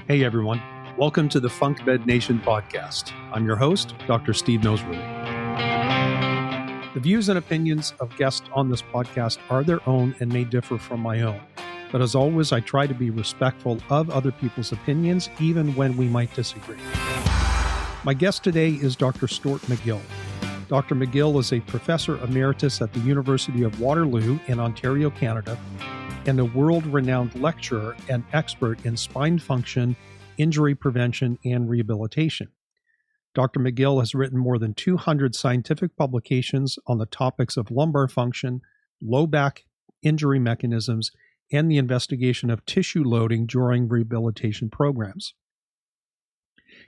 Hey everyone, welcome to the Func Med Nation podcast. I'm your host, Dr. Steve Noseworthy. The views and opinions of guests on this podcast are their own and may differ from my own. But as always, I try to be respectful of other people's opinions, even when we might disagree. My guest today is Dr. Stuart McGill. Dr. McGill is a professor emeritus at the University of Waterloo in Ontario, Canada, and a world-renowned lecturer and expert in spine function, injury prevention, and rehabilitation. Dr. McGill has written more than 200 scientific publications on the topics of lumbar function, low back injury mechanisms, and the investigation of tissue loading during rehabilitation programs.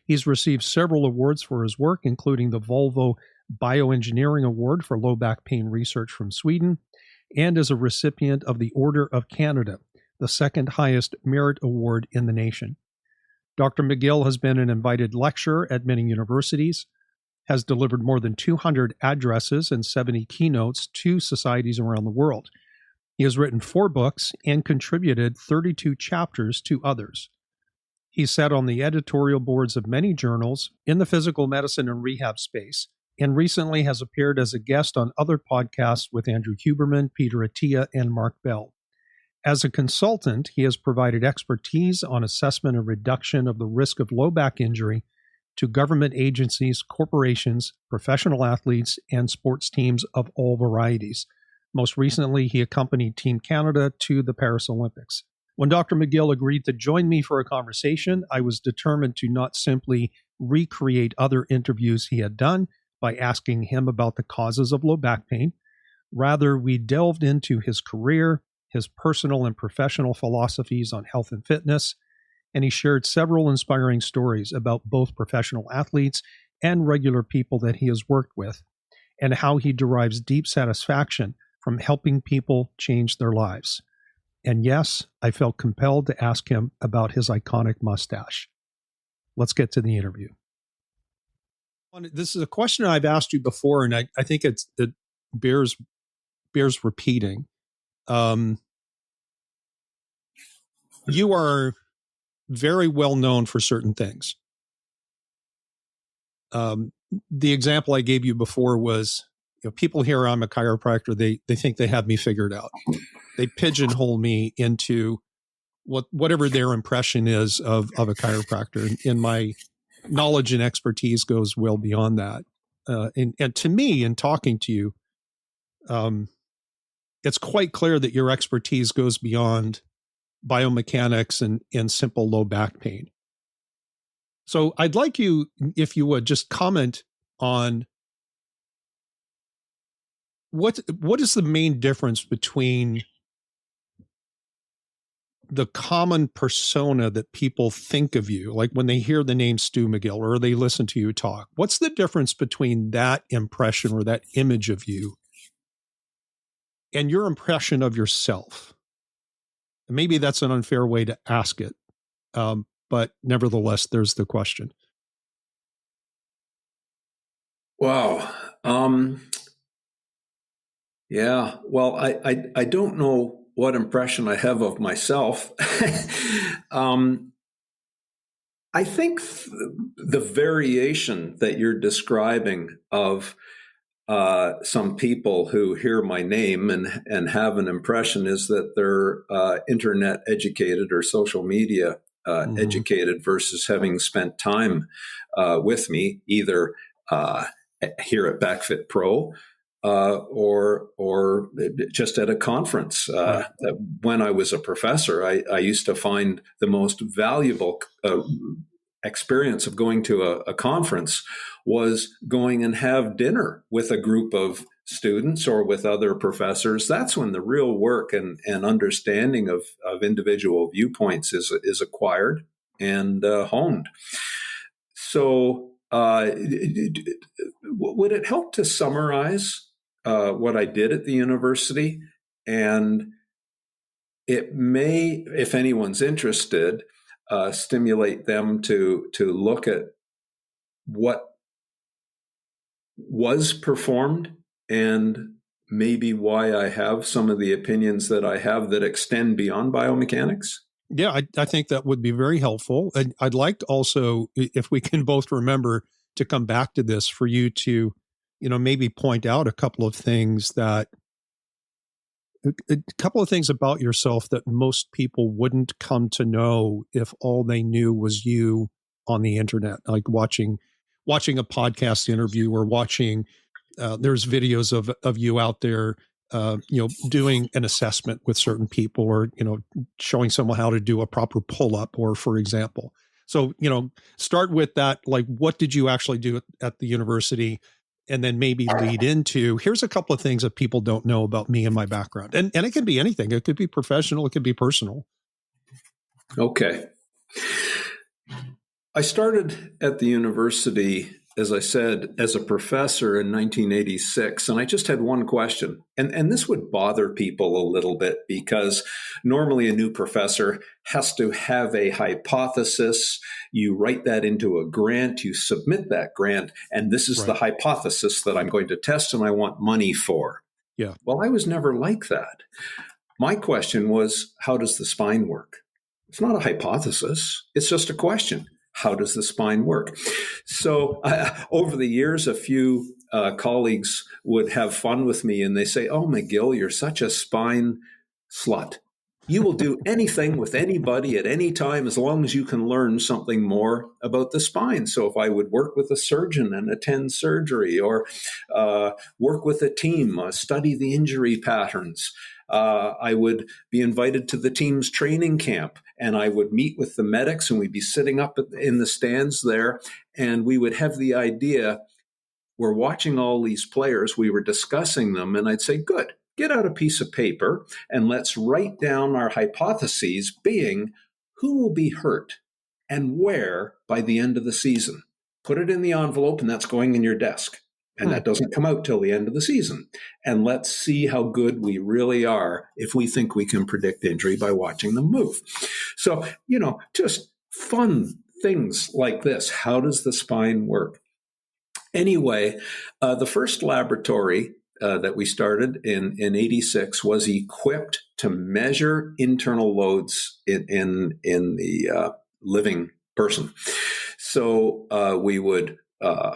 He's received several awards for his work, including the Volvo Bioengineering Award for low back pain research from Sweden, and is a recipient of the Order of Canada, the second highest merit award in the nation. Dr. McGill has been an invited lecturer at many universities, has delivered more than 200 addresses and 70 keynotes to societies around the world. He has written 4 books and contributed 32 chapters to others. He's sat on the editorial boards of many journals in the physical medicine and rehab space, and recently has appeared as a guest on other podcasts with Andrew Huberman, Peter Attia, and Mark Bell. As a consultant, he has provided expertise on assessment and reduction of the risk of low back injury to government agencies, corporations, professional athletes, and sports teams of all varieties. Most recently, he accompanied Team Canada to the Paris Olympics. When Dr. McGill agreed to join me for a conversation, I was determined to not simply recreate other interviews he had done by asking him about the causes of low back pain. Rather, we delved into his career, his personal and professional philosophies on health and fitness, and he shared several inspiring stories about both professional athletes and regular people that he has worked with, and how he derives deep satisfaction from helping people change their lives. And yes, I felt compelled to ask him about his iconic mustache. Let's get to the interview. This is a question I've asked you before, and I think it bears repeating. You are very well known for certain things. The example I gave you before was, people hear I'm a chiropractor, they think they have me figured out. They pigeonhole me into whatever their impression is of a chiropractor. And my knowledge and expertise goes well beyond that. And to me, in talking to you, it's quite clear that your expertise goes beyond biomechanics and simple low back pain. So I'd like you, if you would, just comment on what is the main difference between the common persona that people think of you, like when they hear the name Stu McGill or they listen to you talk. What's the difference between that impression or that image of you and your impression of yourself? Maybe that's an unfair way to ask it, but nevertheless, there's the question. Wow. Yeah. Well, I don't know what impression I have of myself. I think the variation that you're describing of some people who hear my name and have an impression is that they're internet educated or social media educated versus having spent time with me, either here at BackFit Pro or just at a conference. Right. When I was a professor, I used to find the most valuable experience of going to a conference was going and have dinner with a group of students or with other professors. That's when the real work and understanding of individual viewpoints is acquired and honed. So would it help to summarize what I did at the university? And it may, if anyone's interested, stimulate them to look at what was performed and maybe why I have some of the opinions that I have that extend beyond biomechanics. Yeah, I think that would be very helpful. And I'd like to also, if we can both remember to come back to this, for you to, maybe point out a couple of things about yourself that most people wouldn't come to know if all they knew was you on the internet, like watching a podcast interview, or watching, there's videos of you out there, doing an assessment with certain people, or, showing someone how to do a proper pull up, or for example. So, start with that. Like, what did you actually do at the university? And then maybe lead into, here's a couple of things that people don't know about me and my background. And it can be anything. It could be professional. It could be personal. Okay. I started at the university, as I said, as a professor in 1986, and I just had one question. And this would bother people a little bit, because normally a new professor has to have a hypothesis. You write that into a grant, you submit that grant, and this is Right. the hypothesis that I'm going to test and I want money for. Yeah. Well, I was never like that. My question was, how does the spine work? It's not a hypothesis. It's just a question. How does the spine work? So over the years, a few colleagues would have fun with me, and they say, "Oh, McGill, you're such a spine slut. You will do anything with anybody at any time as long as you can learn something more about the spine." So if I would work with a surgeon and attend surgery, or work with a team, study the injury patterns, I would be invited to the team's training camp, and I would meet with the medics, and we'd be sitting up in the stands there, and we would have the idea, we're watching all these players, we were discussing them, and I'd say, good, get out a piece of paper and let's write down our hypotheses, being who will be hurt and where by the end of the season. Put it in the envelope, and that's going in your desk. And that doesn't come out till the end of the season. And let's see how good we really are if we think we can predict injury by watching them move. So, just fun things like this. How does the spine work? Anyway, the first laboratory that we started in 86 was equipped to measure internal loads in the living person. So we would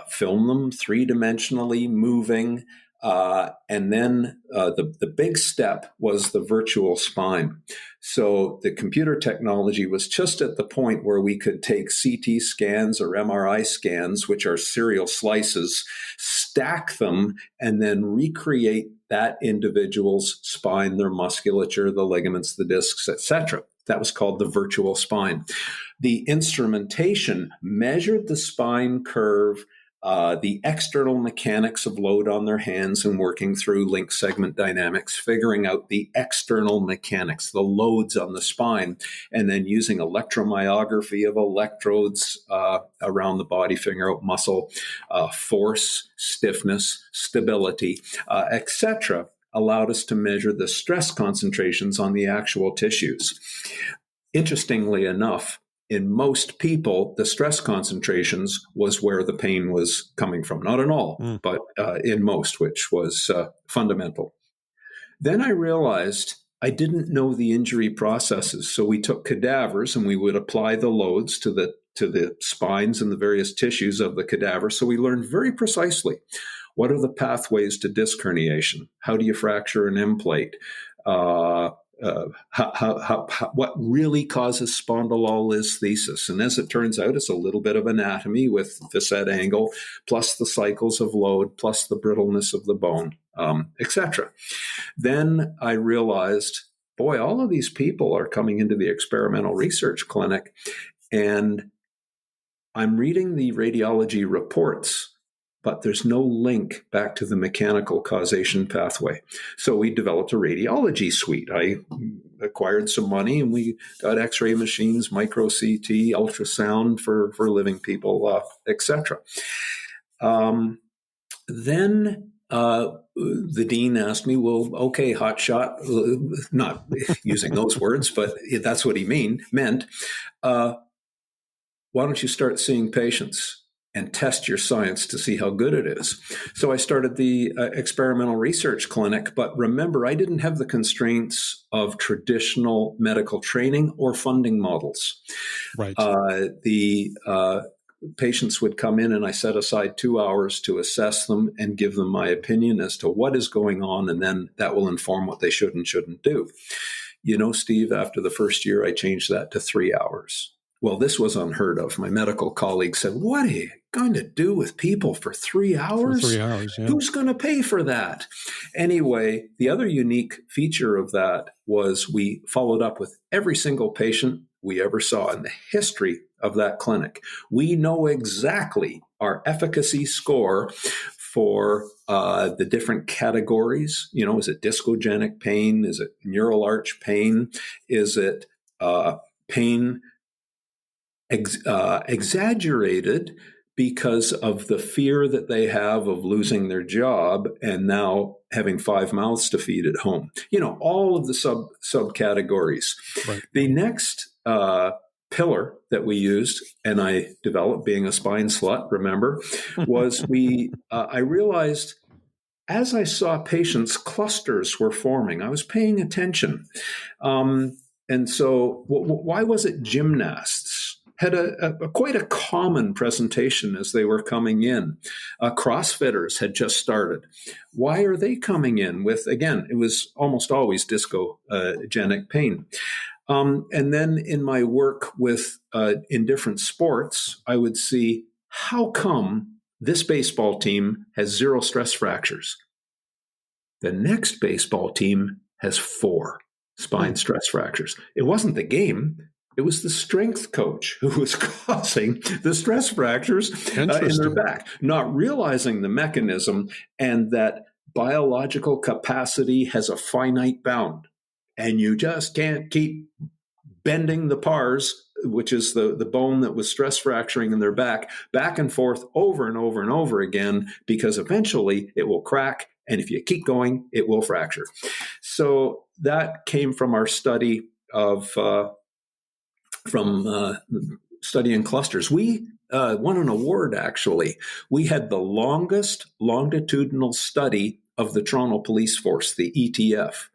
film them three-dimensionally moving. And then the big step was the virtual spine. So the computer technology was just at the point where we could take CT scans or MRI scans, which are serial slices, stack them, and then recreate that individual's spine, their musculature, the ligaments, the discs, etc. That was called the virtual spine. The instrumentation measured the spine curve, the external mechanics of load on their hands, and working through link segment dynamics, figuring out the external mechanics, the loads on the spine, and then using electromyography of electrodes around the body, figuring out muscle force, stiffness, stability, etc., allowed us to measure the stress concentrations on the actual tissues. Interestingly enough, in most people, the stress concentrations was where the pain was coming from. Not in all, but in most, which was fundamental. Then I realized I didn't know the injury processes. So we took cadavers and we would apply the loads to the spines and the various tissues of the cadaver. So we learned very precisely, what are the pathways to disc herniation? How do you fracture an M plate? What really causes spondylolisthesis? And as it turns out, it's a little bit of anatomy with facet angle, plus the cycles of load, plus the brittleness of the bone, etc. Then I realized, boy, all of these people are coming into the experimental research clinic, and I'm reading the radiology reports, but there's no link back to the mechanical causation pathway. So we developed a radiology suite. I acquired some money, and we got X-ray machines, micro CT, ultrasound for living people, etc. Then the dean asked me, well, okay, hotshot, not using those words, but that's what he meant. Why don't you start seeing patients? and test your science to see how good it is. So I started the experimental research clinic, but remember, I didn't have the constraints of traditional medical training or funding models. Right. The patients would come in and I set aside 2 hours to assess them and give them my opinion as to what is going on, and then that will inform what they should and shouldn't do. You know, Steve, after the first year, I changed that to 3 hours. Well, this was unheard of. My medical colleague said, "What are you going to do with people for 3 hours? For 3 hours, yeah. Who's going to pay for that?" Anyway, the other unique feature of that was we followed up with every single patient we ever saw in the history of that clinic. We know exactly our efficacy score for the different categories. You know, is it discogenic pain? Is it neural arch pain? Is it pain exaggerated because of the fear that they have of losing their job and now having 5 mouths to feed at home? You know, all of the subcategories. Right. The next pillar that we used, and I developed being a spine slut, remember, was I realized as I saw patients, clusters were forming. I was paying attention. And so why was it gymnasts had quite a common presentation as they were coming in? CrossFitters had just started. Why are they coming in with, again, it was almost always discogenic pain. And then in my work with in different sports, I would see, how come this baseball team has 0 stress fractures? The next baseball team has 4 spine stress fractures. It wasn't the game. It was the strength coach who was causing the stress fractures in their back, not realizing the mechanism and that biological capacity has a finite bound. And you just can't keep bending the pars, which is the bone that was stress fracturing in their back and forth over and over and over again, because eventually it will crack. And if you keep going, it will fracture. So that came from our study of studying clusters. We won an award, actually. We had the longest longitudinal study of the Toronto Police Force, the ETF.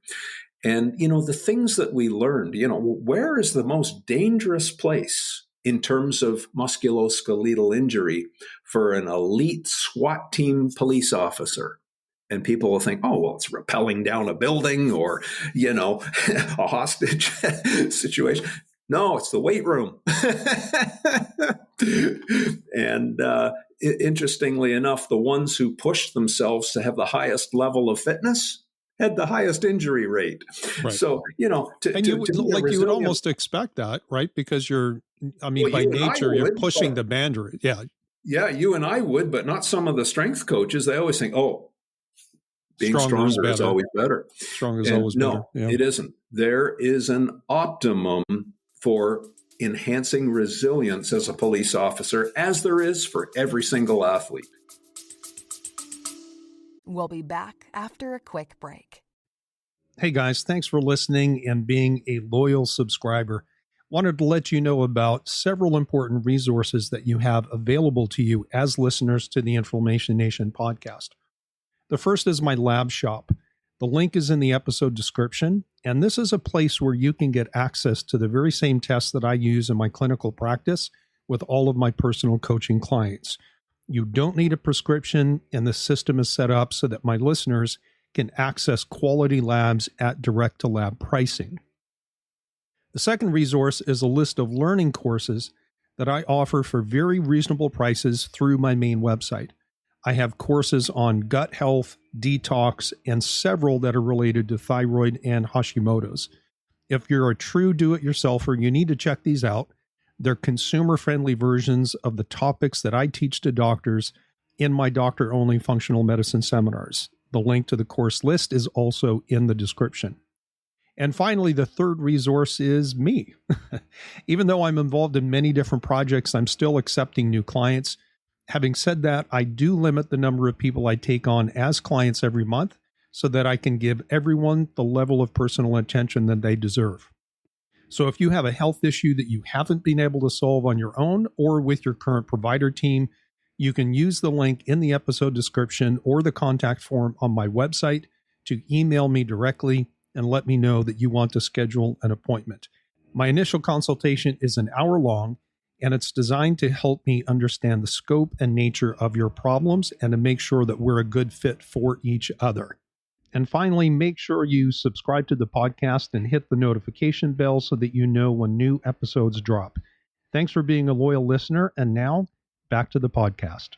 And, you know, the things that we learned, you know, where is the most dangerous place in terms of musculoskeletal injury for an elite SWAT team police officer? And people will think, oh, well, it's rappelling down a building or, you know, a hostage situation. No, it's the weight room. And interestingly enough, the ones who pushed themselves to have the highest level of fitness had the highest injury rate. Right. So, you know, you would almost expect that, right? Because by nature, you're pushing the boundary. Yeah. Yeah, you and I would, but not some of the strength coaches. They always think, oh, being stronger is always better. Strong is always better. No, it isn't. There is an optimum for enhancing resilience as a police officer, as there is for every single athlete. We'll be back after a quick break. Hey guys, thanks for listening and being a loyal subscriber. Wanted to let you know about several important resources that you have available to you as listeners to the Func Nation podcast. The first is my lab shop. The link is in the episode description, and this is a place where you can get access to the very same tests that I use in my clinical practice with all of my personal coaching clients. You don't need a prescription, and the system is set up so that my listeners can access quality labs at direct-to-lab pricing. The second resource is a list of learning courses that I offer for very reasonable prices through my main website. I have courses on gut health, detox, and several that are related to thyroid and Hashimoto's. If you're a true do-it-yourselfer, you need to check these out. They're consumer-friendly versions of the topics that I teach to doctors in my doctor-only functional medicine seminars. The link to the course list is also in the description. And finally, the third resource is me. Even though I'm involved in many different projects, I'm still accepting new clients. Having said that, I do limit the number of people I take on as clients every month so that I can give everyone the level of personal attention that they deserve. So if you have a health issue that you haven't been able to solve on your own or with your current provider team, You can use the link in the episode description or the contact form on my website to email me directly and let me know that you want to schedule an appointment. My initial consultation is an hour long, and it's designed to help me understand the scope and nature of your problems and to make sure that we're a good fit for each other. And finally, make sure you subscribe to the podcast and hit the notification bell so that you know when new episodes drop. Thanks for being a loyal listener. And now, back to the podcast.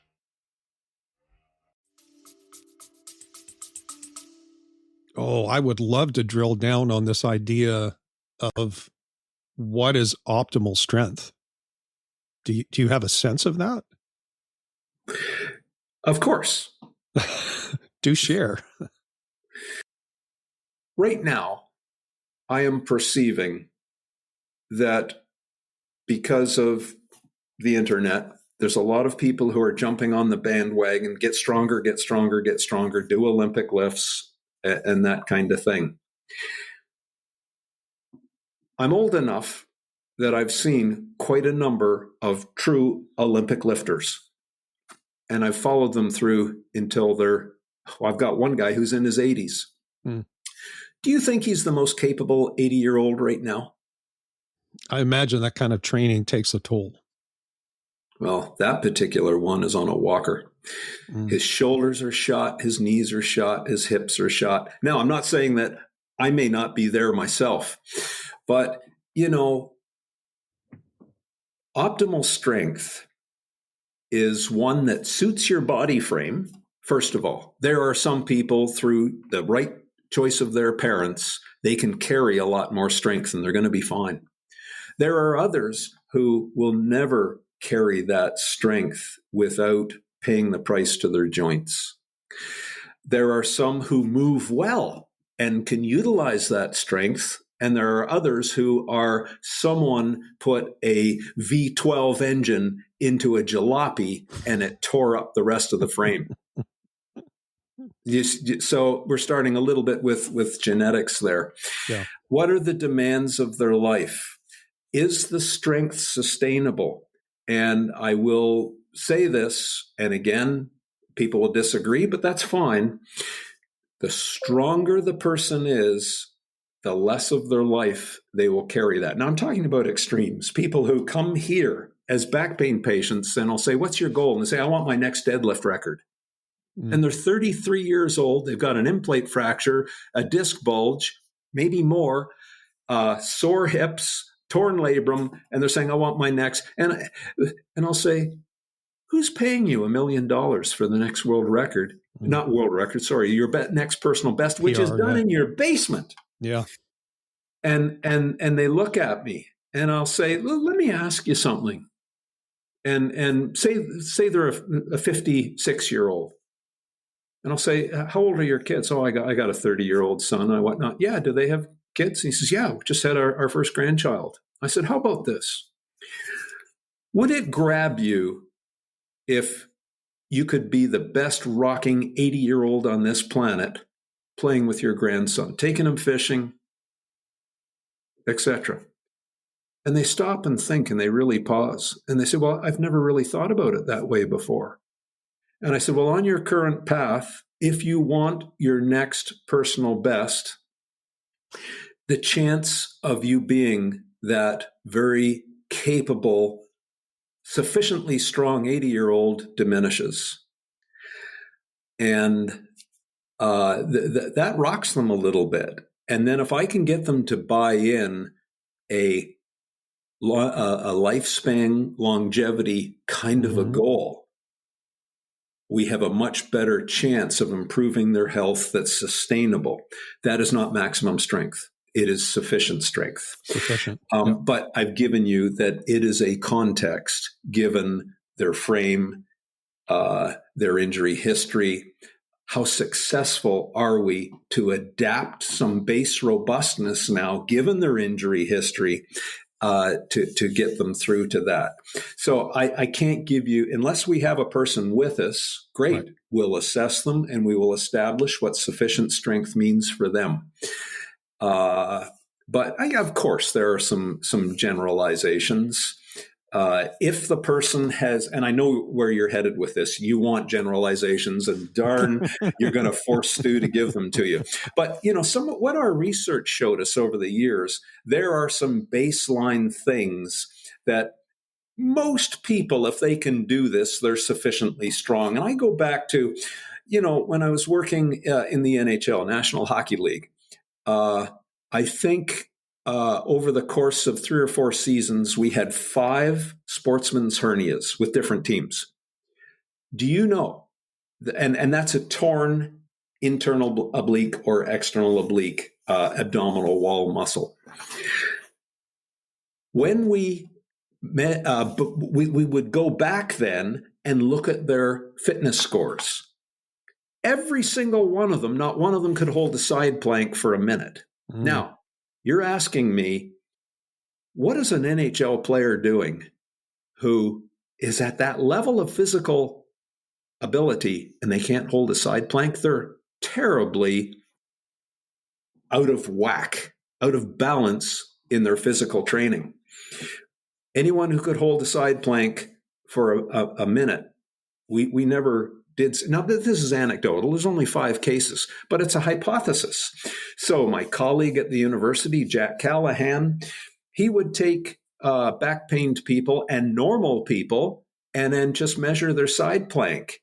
Oh, I would love to drill down on this idea of what is optimal strength. Do you have a sense of that? Of course. Do share. Right now, I am perceiving that because of the internet, there's a lot of people who are jumping on the bandwagon, get stronger, get stronger, get stronger, do Olympic lifts, and that kind of thing. I'm old enough that I've seen quite a number of true Olympic lifters, and I've followed them through until I've got one guy who's in his 80s. Do you think he's the most capable 80-year-old right now? I imagine that kind of training takes a toll. Well, that particular one is on a walker. His shoulders are shot, his knees are shot, his hips are shot. Now, I'm not saying that I may not be there myself, but, optimal strength is one that suits your body frame, first of all. There are some people, through the right choice of their parents, they can carry a lot more strength and they're going to be fine. There are others who will never carry that strength without paying the price to their joints. There are some who move well and can utilize that strength, and there are others who are someone put a V12 engine into a jalopy and it tore up the rest of the frame. So we're starting a little bit with genetics there. Yeah. What are the demands of their life? Is the strength sustainable? And I will say this, and again, people will disagree, but that's fine. The stronger the person is, the less of their life they will carry that. Now, I'm talking about extremes. People who come here as back pain patients, and I'll say, what's your goal? And they say, I want my next deadlift record. And they're 33 years old. They've got an in-plate fracture, a disc bulge, maybe more, sore hips, torn labrum, and they're saying, I want my next. And I'll say, who's paying you $1 million for the next world record? Not world record, sorry, your next personal best, which is done in your basement. Yeah. And they look at me, and I'll say, let me ask you something. And say they're a 56-year-old. And I'll say, how old are your kids? Oh, I got a 30-year-old son and whatnot. Yeah, do they have kids? And he says, yeah, we just had our first grandchild. I said, how about this? Would it grab you if you could be the best rocking 80-year-old on this planet playing with your grandson, taking him fishing, etc.? And they stop and think, and they really pause. And they say, well, I've never really thought about it that way before. And I said, well, on your current path, if you want your next personal best, the chance of you being that very capable, sufficiently strong 80-year-old diminishes. And that rocks them a little bit. And then if I can get them to buy in a lifespan longevity kind of a goal, we have a much better chance of improving their health that's sustainable. That is not maximum strength. It is sufficient strength. Sufficient. But I've given you that it is a context given their frame, their injury history. How successful are we to adapt some base robustness now, given their injury history, to get them through to that? So I can't give you, unless we have a person with us, great, right. We'll assess them and we will establish what sufficient strength means for them. But of course, there are some generalizations. if the person has, and I know where you're headed with this, you want generalizations, and darn, you're going to force Stu to give them to you. But what our research showed us over the years, there are some baseline things that most people, if they can do this, they're sufficiently strong. And I go back to, when I was working in the NHL, National Hockey League, I think over the course of 3 or 4 seasons, we had 5 sportsman's hernias with different teams. Do you know? And that's a torn internal oblique or external oblique abdominal wall muscle. When we would go back then and look at their fitness scores. Every single one of them, not one of them could hold a side plank for a minute. Now, you're asking me, what is an NHL player doing who is at that level of physical ability and they can't hold a side plank? They're terribly out of whack, out of balance in their physical training. Anyone who could hold a side plank for a minute, we never did. Now, this is anecdotal. There's only 5 cases, but it's a hypothesis. So my colleague at the university, Jack Callahan, he would take back-pained people and normal people and then just measure their side plank.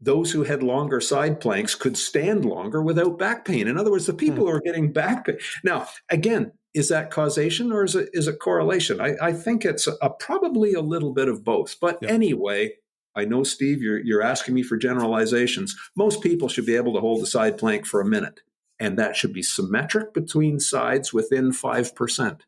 Those who had longer side planks could stand longer without back pain. In other words, the people who are getting back pain. Now, again, is that causation or is it correlation? I think it's probably a little bit of both. But anyway, I know, Steve, you're asking me for generalizations. Most people should be able to hold a side plank for a minute, and that should be symmetric between sides within 5%.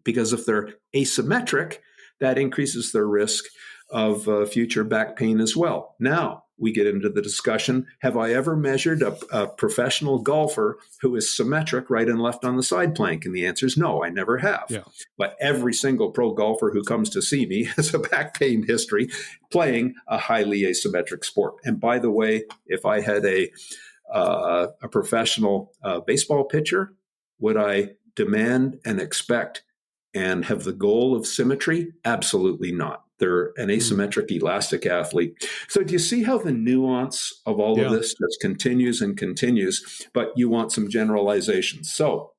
Because if they're asymmetric, that increases their risk of future back pain as well. Now, we get into the discussion, have I ever measured a professional golfer who is symmetric right and left on the side plank? And the answer is no, I never have. Yeah. But every single pro golfer who comes to see me has a back pain history playing a highly asymmetric sport. And by the way, if I had a professional baseball pitcher, would I demand and expect and have the goal of symmetry? Absolutely not. They're an asymmetric elastic athlete. So do you see how the nuance of all of this just continues and continues, but you want some generalizations. So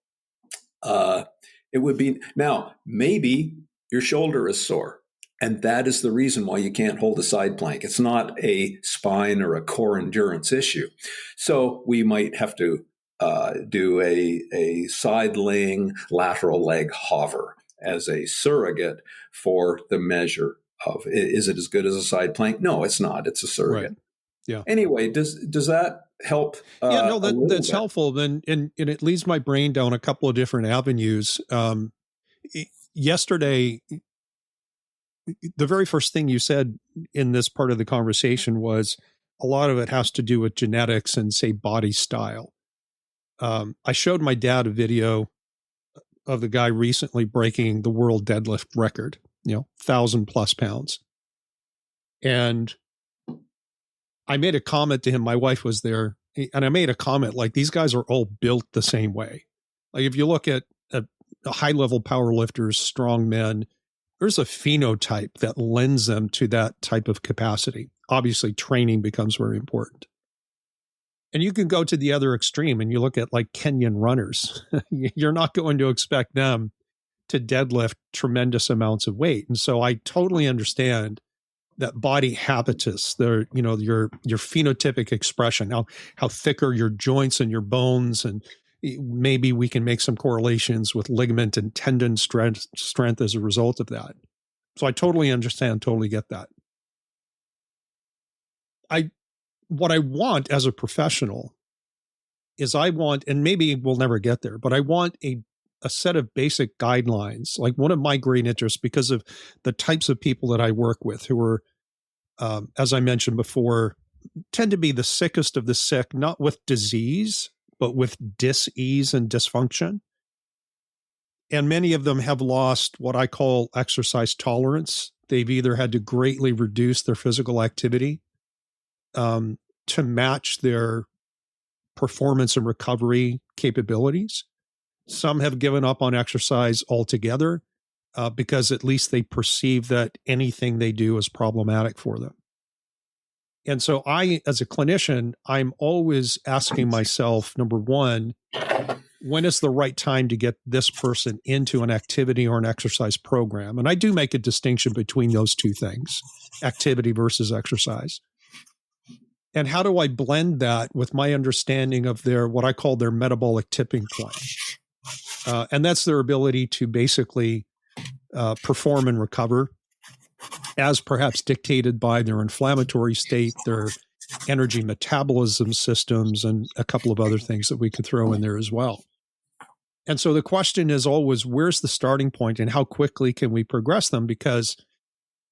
it would be, now, maybe your shoulder is sore, and that is the reason why you can't hold a side plank. It's not a spine or a core endurance issue. So we might have to do a side-laying lateral leg hover as a surrogate for the measure of, is it as good as a side plank? No, it's not. It's a surrogate. Right. Yeah. Anyway, does that help? That's helpful. And it leads my brain down a couple of different avenues. Yesterday, the very first thing you said in this part of the conversation was a lot of it has to do with genetics and, say, body style. I showed my dad a video of the guy recently breaking the world deadlift record, 1,000+ pounds. And I made a comment to him. My wife was there, and I made a comment like, these guys are all built the same way. Like, if you look at high-level power lifters, strong men, there's a phenotype that lends them to that type of capacity. Obviously, training becomes very important. And you can go to the other extreme and you look at like Kenyan runners. You're not going to expect them to deadlift tremendous amounts of weight. And so I totally understand that body habitus, your phenotypic expression, how thick are your joints and your bones, and maybe we can make some correlations with ligament and tendon strength as a result of that. So I totally understand, totally get that. What I want as a professional is and maybe we'll never get there, but I want a set of basic guidelines. Like, one of my great interests, because of the types of people that I work with who are, as I mentioned before, tend to be the sickest of the sick, not with disease, but with dis-ease and dysfunction. And many of them have lost what I call exercise tolerance. They've either had to greatly reduce their physical activity to match their performance and recovery capabilities. Some have given up on exercise altogether. because at least they perceive that anything they do is problematic for them. And so I, as a clinician, I'm always asking myself, number one, when is the right time to get this person into an activity or an exercise program? And I do make a distinction between those two things, activity versus exercise. And how do I blend that with my understanding of their, what I call their metabolic tipping point? And that's their ability to basically perform and recover as perhaps dictated by their inflammatory state, their energy metabolism systems, and a couple of other things that we can throw in there as well. And so the question is always, where's the starting point and how quickly can we progress them? Because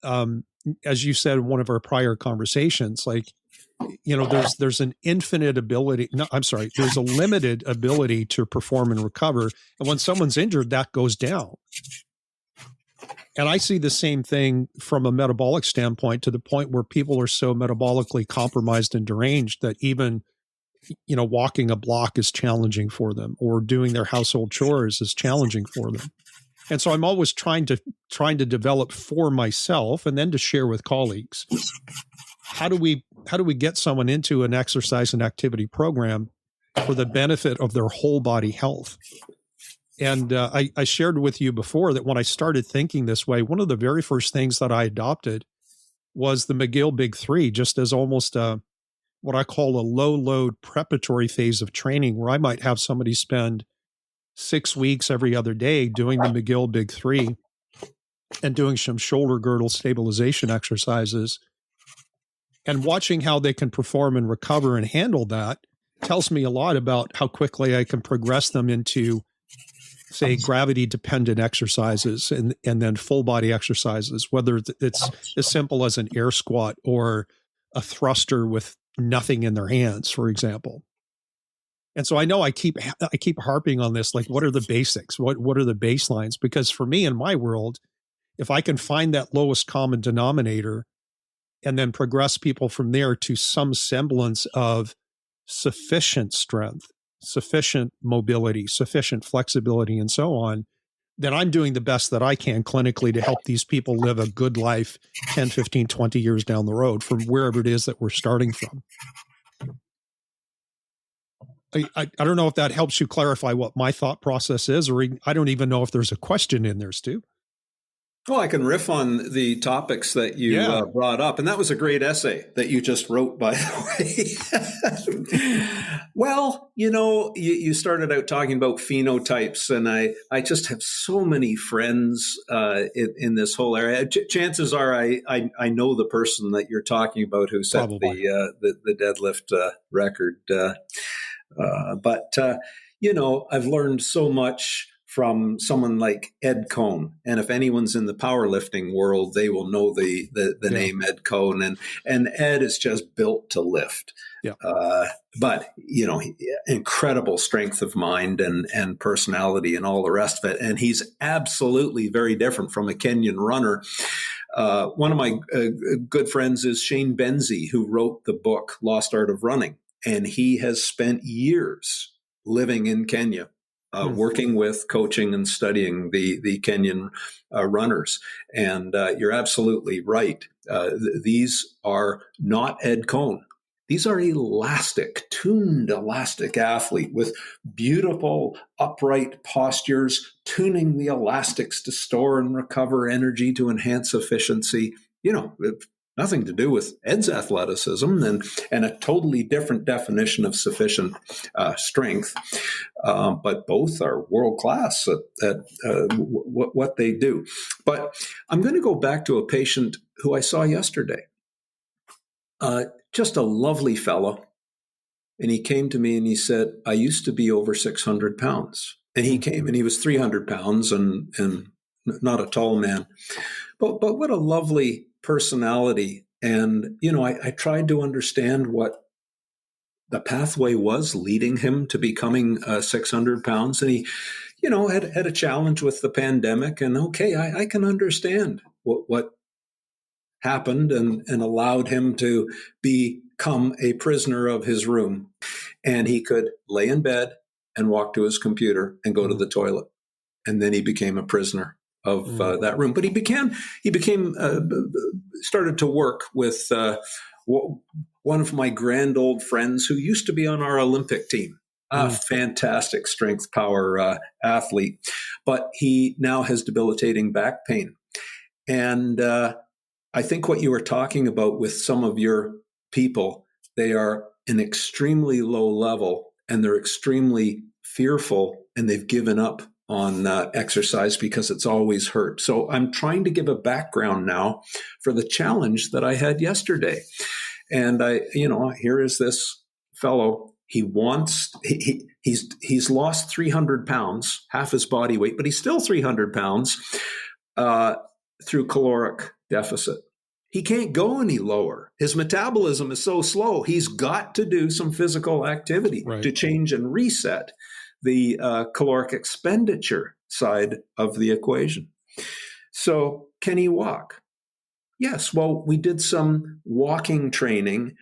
as you said in one of our prior conversations, like, you know, there's an infinite ability. No, I'm sorry. There's a limited ability to perform and recover. And when someone's injured, that goes down. And I see the same thing from a metabolic standpoint, to the point where people are so metabolically compromised and deranged that even, you know, walking a block is challenging for them, or doing their household chores is challenging for them. And so I'm always trying to develop for myself and then to share with colleagues. How do we get someone into an exercise and activity program for the benefit of their whole body health? And I shared with you before that when I started thinking this way, one of the very first things that I adopted was the McGill Big Three, just as almost what I call a low load preparatory phase of training, where I might have somebody spend 6 weeks every other day doing the McGill Big Three and doing some shoulder girdle stabilization exercises, and watching how they can perform and recover and handle that tells me a lot about how quickly I can progress them into, say, gravity dependent exercises and then full body exercises, whether it's as simple as an air squat or a thruster with nothing in their hands, for example. And so I know I keep harping on this, like, what are the basics? What are the baselines? Because for me, in my world, if I can find that lowest common denominator and then progress people from there to some semblance of sufficient strength, sufficient mobility, sufficient flexibility, and so on, then I'm doing the best that I can clinically to help these people live a good life 10, 15, 20 years down the road from wherever it is that we're starting from. I don't know if that helps you clarify what my thought process is, or I don't even know if there's a question in there, Stu. Well, I can riff on the topics that you brought up. And that was a great essay that you just wrote, by the way. Well, you know, you started out talking about phenotypes, and I just have so many friends in this whole area. Chances are I know the person that you're talking about who set the deadlift record. But you know, I've learned so much from someone like Ed Cohn. And if anyone's in the powerlifting world, they will know the name Ed Cohn. And Ed is just built to lift. Yeah. But, you know, incredible strength of mind and personality and all the rest of it. And he's absolutely very different from a Kenyan runner. One of my good friends is Shane Benzie, who wrote the book Lost Art of Running. And he has spent years living in Kenya, working with, coaching, and studying the Kenyan runners. And you're absolutely right. These are not Ed Cohn. These are tuned elastic athlete with beautiful upright postures, tuning the elastics to store and recover energy to enhance efficiency. You know, nothing to do with Ed's athleticism, and a totally different definition of sufficient strength. But both are world class at what they do. But I'm going to go back to a patient who I saw yesterday. Just a lovely fellow. And he came to me and he said, I used to be over 600 pounds. And he came and he was 300 pounds and not a tall man. But what a lovely personality. And, you know, I tried to understand what the pathway was leading him to becoming 600 pounds. And he, you know, had a challenge with the pandemic. And okay, I can understand what happened and allowed him to become a prisoner of his room. And he could lay in bed and walk to his computer and go to the toilet. And then he became a prisoner. that room. But he started to work with one of my grand old friends who used to be on our Olympic team. A fantastic strength power athlete, but he now has debilitating back pain. And I think what you were talking about with some of your people, they are an extremely low level and they're extremely fearful and they've given up on exercise because it's always hurt. So I'm trying to give a background now for the challenge that I had yesterday. And here is this fellow. He's lost 300 pounds, half his body weight, but he's still 300 pounds through caloric deficit. He can't go any lower. His metabolism is so slow. He's got to do some physical activity to change and reset the caloric expenditure side of the equation. So can he walk? Yes. Well, we did some walking training.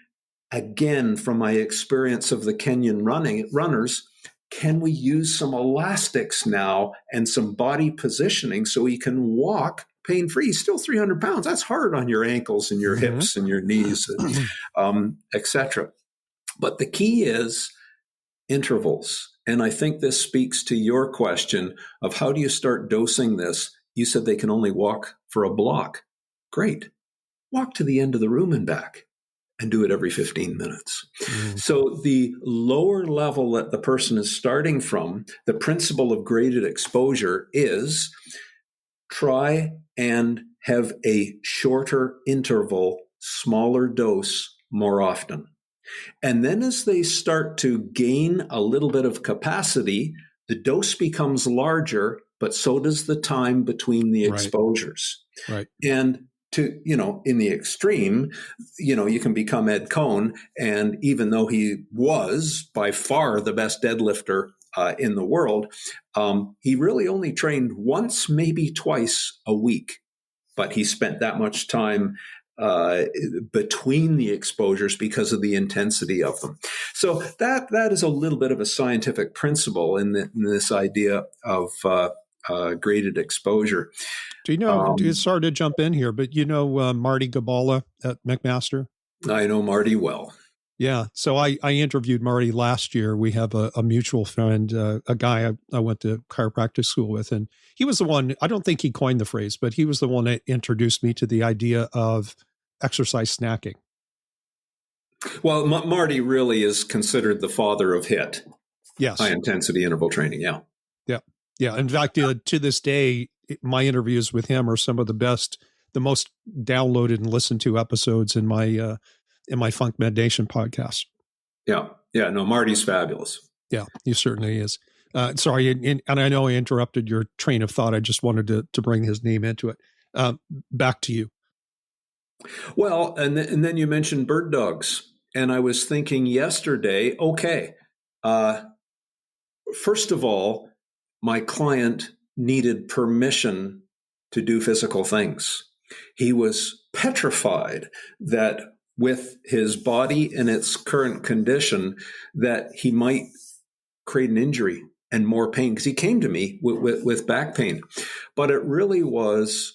Again, from my experience of the Kenyan runners, can we use some elastics now and some body positioning so he can walk pain-free? He's still 300 pounds. That's hard on your ankles and your hips and your knees, etc. But the key is intervals. And I think this speaks to your question of how do you start dosing this? You said they can only walk for a block. Great. Walk to the end of the room and back. And do it every 15 minutes. So the lower level that the person is starting from, the principle of graded exposure is try and have a shorter interval, smaller dose more often. And then as they start to gain a little bit of capacity, the dose becomes larger, but so does the time between the exposures. Right. And in the extreme, you can become Ed Cohn. And even though he was by far the best deadlifter in the world, he really only trained once, maybe twice a week. But he spent that much time between the exposures because of the intensity of them. So that is a little bit of a scientific principle in this idea of graded exposure. Do you know, sorry to jump in here, but Marty Gabala at McMaster? I know Marty well. Yeah. So I interviewed Marty last year. We have a mutual friend, a guy I went to chiropractic school with, and he was the one, I don't think he coined the phrase, but he was the one that introduced me to the idea of exercise snacking. Well, Marty really is considered the father of HIIT. Yes. High intensity interval training. Yeah. Yeah. Yeah. In fact, to this day, my interviews with him are some of the most downloaded and listened to episodes in my Func Med Nation podcast. Yeah. Yeah. No, Marty's fabulous. Yeah, he certainly is. Sorry. And I know I interrupted your train of thought. I just wanted to bring his name into it. Back to you. Well, and then you mentioned bird dogs. And I was thinking yesterday, okay, first of all, my client needed permission to do physical things. He was petrified that with his body in its current condition, that he might create an injury and more pain, because he came to me with back pain. But it really was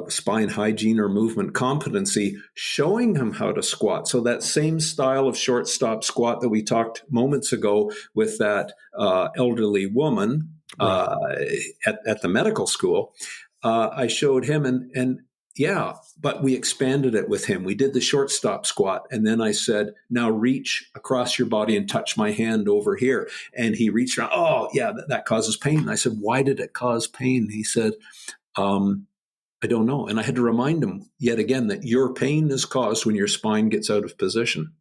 spine hygiene or movement competency, showing him how to squat. So that same style of short stop squat that we talked moments ago with that elderly woman at the medical school, I showed him and yeah, but we expanded it with him. We did the short stop squat. And then I said, now reach across your body and touch my hand over here. And he reached around. Oh, yeah, that causes pain. And I said, why did it cause pain? He said, I don't know. And I had to remind him yet again that your pain is caused when your spine gets out of position.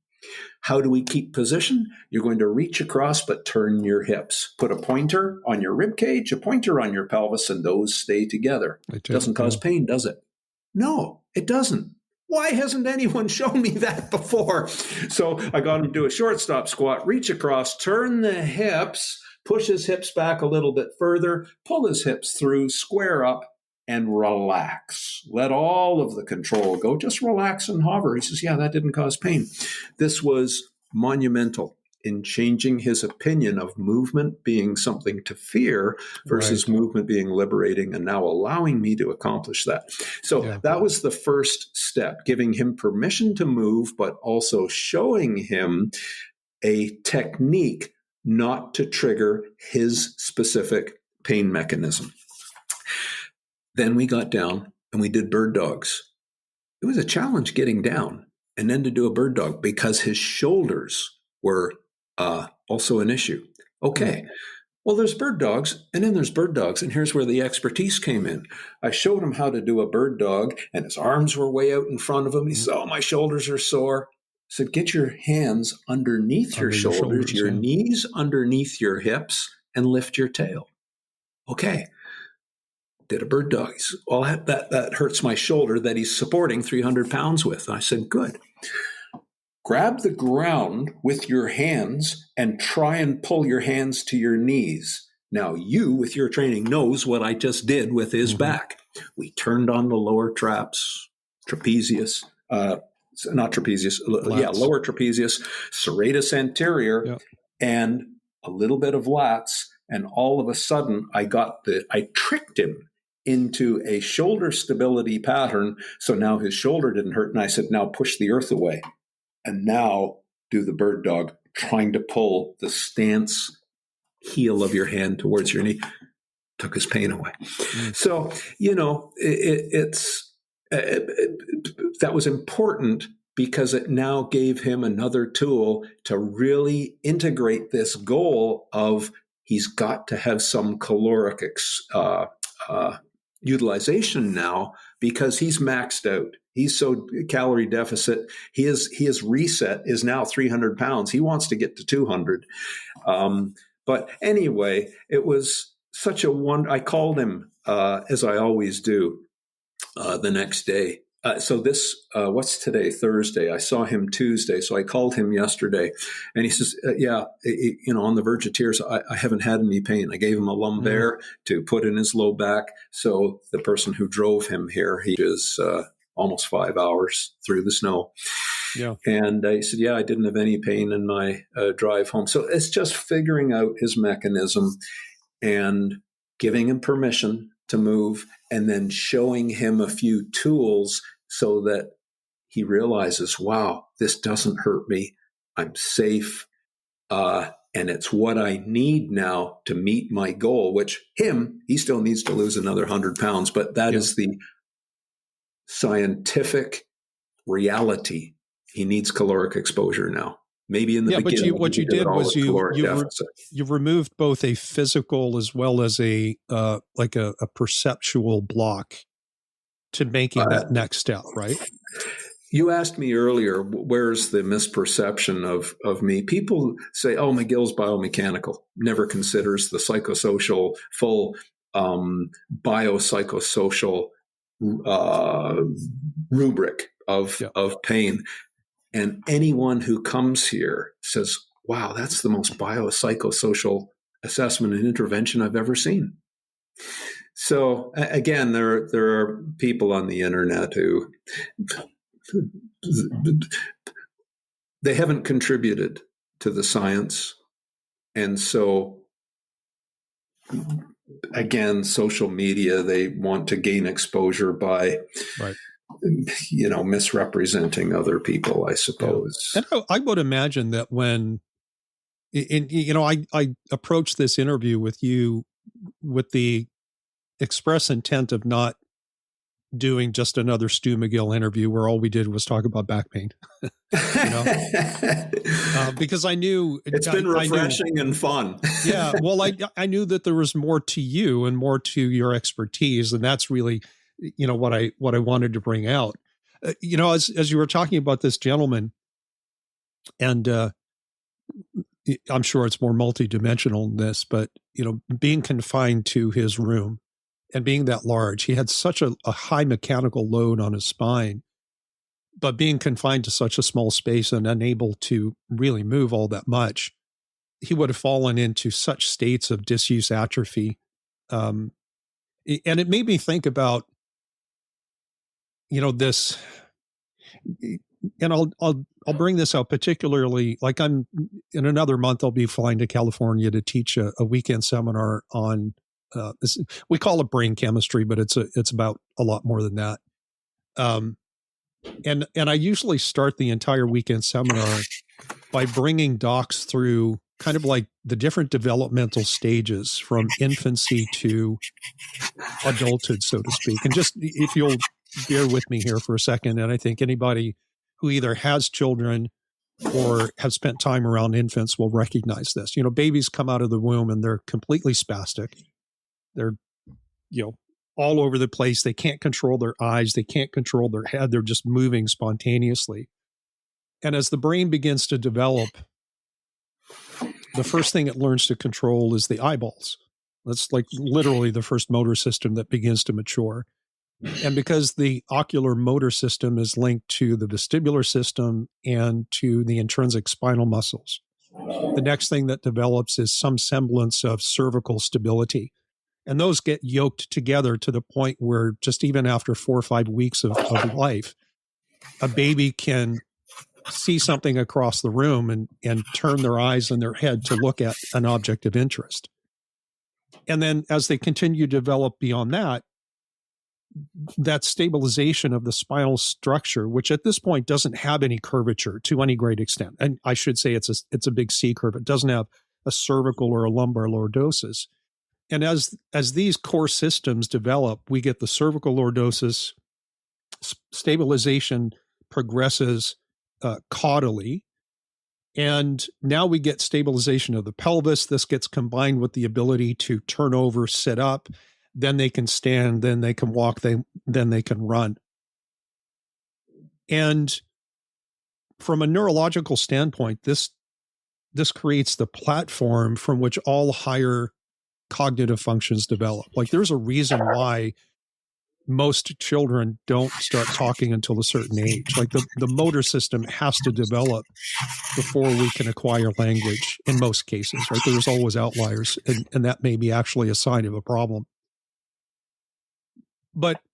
How do we keep position? You're going to reach across, but turn your hips. Put a pointer on your rib cage, a pointer on your pelvis, and those stay together. It doesn't cause pain, does it? No, it doesn't. Why hasn't anyone shown me that before? So I got him to do a short stop squat, reach across, turn the hips, push his hips back a little bit further, pull his hips through, square up, and relax. Let all of the control go. Just relax and hover. He says, yeah, that didn't cause pain. This was monumental in changing his opinion of movement being something to fear versus movement being liberating, and now allowing me to accomplish that. So that was the first step, giving him permission to move, but also showing him a technique not to trigger his specific pain mechanism. Then we got down and we did bird dogs. It was a challenge getting down and then to do a bird dog because his shoulders were also an issue. Okay, well, there's bird dogs and then there's bird dogs. And here's where the expertise came in. I showed him how to do a bird dog and his arms were way out in front of him. He said, oh, my shoulders are sore. I said, get your hands underneath your shoulders, your knees underneath your hips, and lift your tail. Okay. Did a bird dog. He said, well, that hurts my shoulder that he's supporting 300 pounds with. I said, good. Grab the ground with your hands and try and pull your hands to your knees. Now, you, with your training, knows what I just did with his back. We turned on the lower traps, trapezius, not trapezius, lower trapezius, serratus anterior, and a little bit of lats. And all of a sudden, I tricked him into a shoulder stability pattern. So now his shoulder didn't hurt. And I said, now push the earth away. And now do the bird dog, trying to pull the stance heel of your hand towards your knee. Took his pain away. So, that was important because it now gave him another tool to really integrate this goal of he's got to have some caloric utilization now because he's maxed out. He's so calorie deficit. His reset is now 300 pounds. He wants to get to 200. But anyway, it was such I called him, as I always do, the next day. So this, what's today? Thursday. I saw him Tuesday. So I called him yesterday and he says, on the verge of tears, I haven't had any pain. I gave him a lumbar to put in his low back. So the person who drove him here, he is almost 5 hours through the snow. Yeah. And he said, I didn't have any pain in my drive home. So it's just figuring out his mechanism and giving him permission to move and then showing him a few tools so that he realizes, wow, this doesn't hurt me. I'm safe. And it's what I need now to meet my goal, which he still needs to lose another 100 pounds, but that is the scientific reality. He needs caloric exposure now. Maybe in the beginning. But what you did was you removed both a physical as well as a perceptual block to making that next step, right? You asked me earlier, where's the misperception of me? People say, oh, McGill's biomechanical, never considers the psychosocial, full biopsychosocial rubric of pain. And anyone who comes here says, wow, that's the most biopsychosocial assessment and intervention I've ever seen. So again, there are people on the internet who they haven't contributed to the science. And so again, social media, they want to gain exposure by misrepresenting other people, I suppose. And I would imagine that when, I approached this interview with you with the express intent of not doing just another Stu McGill interview where all we did was talk about back pain, because I knew it's been refreshing and fun. Yeah. Well, I knew that there was more to you and more to your expertise. And that's really, what I wanted to bring out, as you were talking about this gentleman, and I'm sure it's more multidimensional than this, but, being confined to his room and being that large, he had such a high mechanical load on his spine, but being confined to such a small space and unable to really move all that much, he would have fallen into such states of disuse atrophy. And it made me think about, this, and I'll I'll bring this out particularly, like in another month, I'll be flying to California to teach a weekend seminar on this. We call it brain chemistry, but it's about a lot more than that. And I usually start the entire weekend seminar by bringing docs through kind of like the different developmental stages from infancy to adulthood, so to speak. And just if you'll bear with me here for a second, and I think anybody who either has children or have spent time around infants will recognize this. Babies come out of the womb and they're completely spastic. They're, all over the place. They can't control their eyes. They can't control their head. They're just moving spontaneously. And as the brain begins to develop, the first thing it learns to control is the eyeballs. That's like literally the first motor system that begins to mature. And because the ocular motor system is linked to the vestibular system and to the intrinsic spinal muscles, the next thing that develops is some semblance of cervical stability. And those get yoked together to the point where just even after 4 or 5 weeks of life, a baby can see something across the room and turn their eyes and their head to look at an object of interest. And then as they continue to develop beyond that, that stabilization of the spinal structure, which at this point doesn't have any curvature to any great extent. And I should say it's a big C curve. It doesn't have a cervical or a lumbar lordosis. And as these core systems develop, we get the cervical lordosis, stabilization progresses caudally, and now we get stabilization of the pelvis. This gets combined with the ability to turn over, sit up, then they can stand, then they can walk, then they can run. And from a neurological standpoint, this creates the platform from which all higher cognitive functions develop. Like there's a reason why most children don't start talking until a certain age. Like the motor system has to develop before we can acquire language in most cases, right? There's always outliers, and that may be actually a sign of a problem.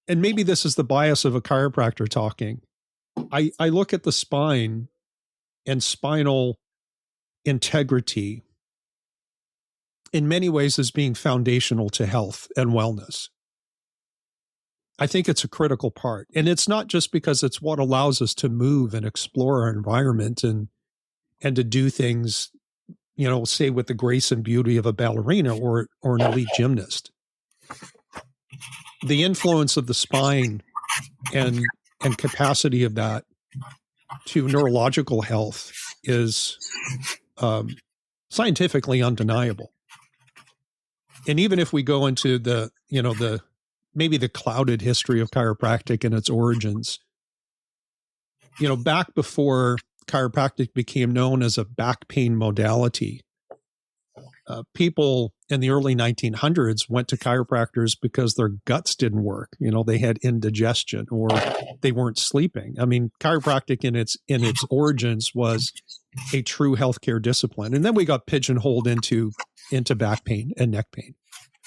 And maybe this is the bias of a chiropractor talking. I look at the spine and spinal integrity in many ways as being foundational to health and wellness. I think it's a critical part. And it's not just because it's what allows us to move and explore our environment and to do things, say with the grace and beauty of a ballerina or an elite gymnast. The influence of the spine and capacity of that to neurological health is scientifically undeniable. And even if we go into maybe the clouded history of chiropractic and its origins, back before chiropractic became known as a back pain modality, people in the early 1900s went to chiropractors because their guts didn't work. They had indigestion or they weren't sleeping. I mean, chiropractic in its origins was a true healthcare discipline. And then we got pigeonholed into back pain and neck pain,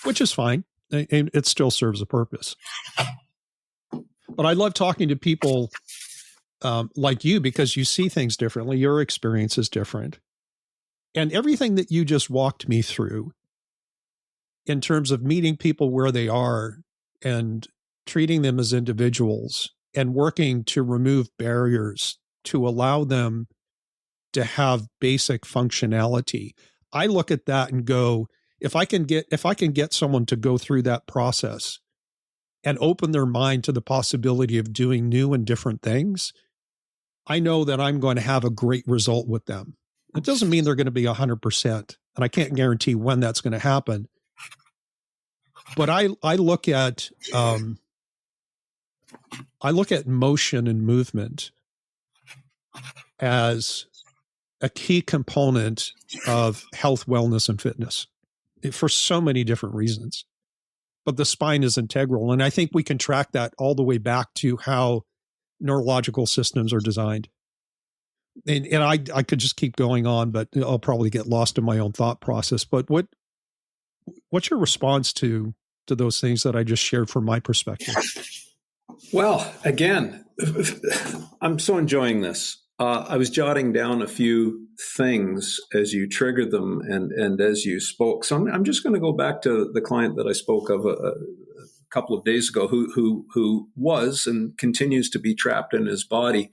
which is fine. And it still serves a purpose. But I love talking to people like you because you see things differently. Your experience is different. And everything that you just walked me through in terms of meeting people where they are and treating them as individuals and working to remove barriers to allow them to have basic functionality. I look at that and go, if I can get someone to go through that process and open their mind to the possibility of doing new and different things, I know that I'm going to have a great result with them. It doesn't mean they're going to be 100%, and I can't guarantee when that's going to happen. But I look at motion and movement as a key component of health, wellness, and fitness for so many different reasons. But the spine is integral, and I think we can track that all the way back to how neurological systems are designed. And I could just keep going on, but I'll probably get lost in my own thought process. But what's your response to those things that I just shared from my perspective? Well, again, I'm so enjoying this. I was jotting down a few things as you triggered them and as you spoke. So I'm just going to go back to the client that I spoke of a couple of days ago who was and continues to be trapped in his body.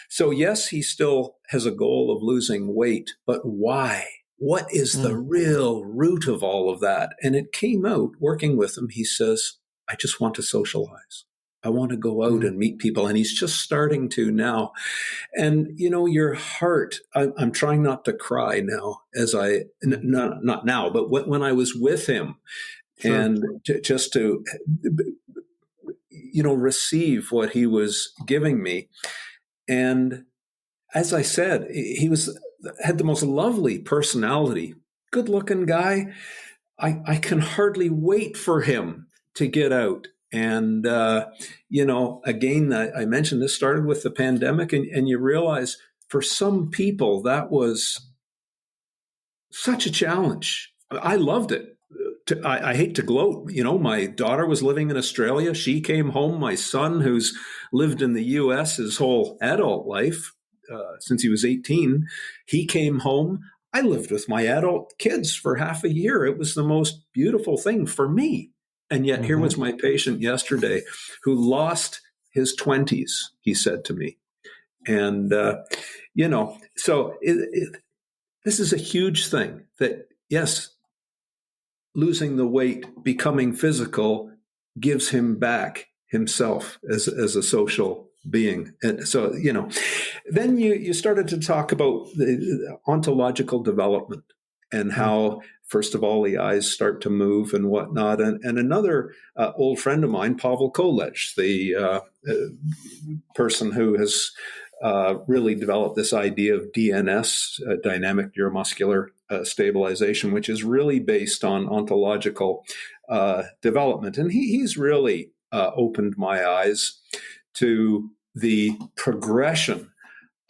So yes, he still has a goal of losing weight, but why? What is the real root of all of that? And it came out working with him. He says, I just want to socialize. I want to go out and meet people. And he's just starting to now. And, your heart, I'm trying not to cry now not now, but when I was with him, sure. And just to, receive what he was giving me. And as I said, he had the most lovely personality, good looking guy. I can hardly wait for him to get out. And, again, I mentioned this started with the pandemic, and you realize for some people that was such a challenge. I loved it. I hate to gloat. My daughter was living in Australia. She came home. My son, who's lived in the U.S. his whole adult life, since he was 18, he came home. I lived with my adult kids for half a year. It was the most beautiful thing for me. And yet here was my patient yesterday who lost his 20s, he said to me. And, so this is a huge thing that, yes, losing the weight, becoming physical, gives him back himself as a social being. And so, then you started to talk about the ontological development and how, first of all, the eyes start to move and whatnot. And another old friend of mine, Pavel Kolej, the person who has really developed this idea of DNS, dynamic neuromuscular stabilization, which is really based on ontological development. And he's really opened my eyes to the progression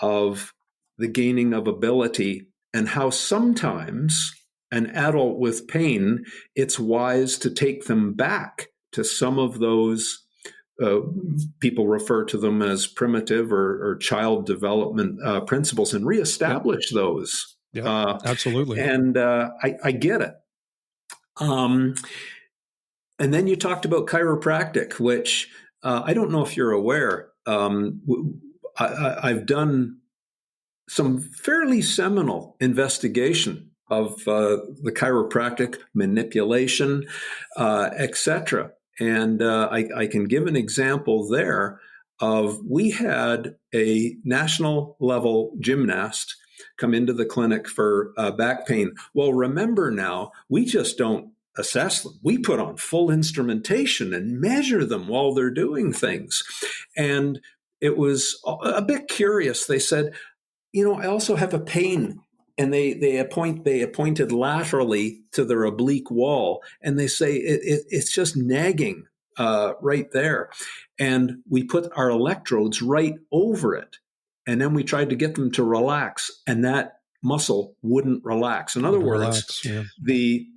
of the gaining of ability and how sometimes an adult with pain, it's wise to take them back to some of those people refer to them as primitive or child development principles and reestablish those. Yeah, absolutely. And I get it. And then you talked about chiropractic, which I don't know if you're aware. I've done some fairly seminal investigation of the chiropractic manipulation, etc. And I can give an example there of we had a national level gymnast come into the clinic for back pain. Well, remember now, we just don't assess them. We put on full instrumentation and measure them while they're doing things. And it was a bit curious. They said, I also have a pain. And they appointed laterally to their oblique wall, and they say it's just nagging right there. And we put our electrodes right over it, and then we tried to get them to relax, and that muscle wouldn't relax. In other words, the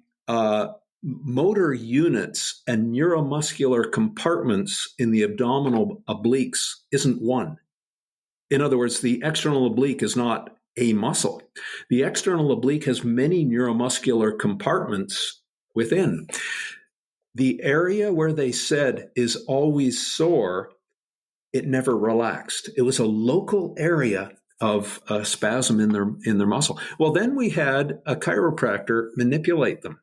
motor units and neuromuscular compartments in the abdominal obliques isn't one. In other words, the external oblique is not a muscle. The external oblique has many neuromuscular compartments within. The area where they said is always sore, it never relaxed. It was a local area of spasm in their muscle. Well, then we had a chiropractor manipulate them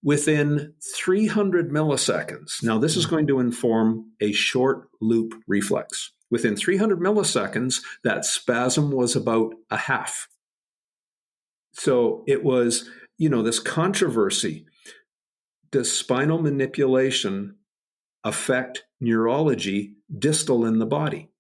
within 300 milliseconds. Now, this is going to inform a short loop reflex. Within 300 milliseconds, that spasm was about a half. So it was, this controversy. Does spinal manipulation affect neurology distal in the body?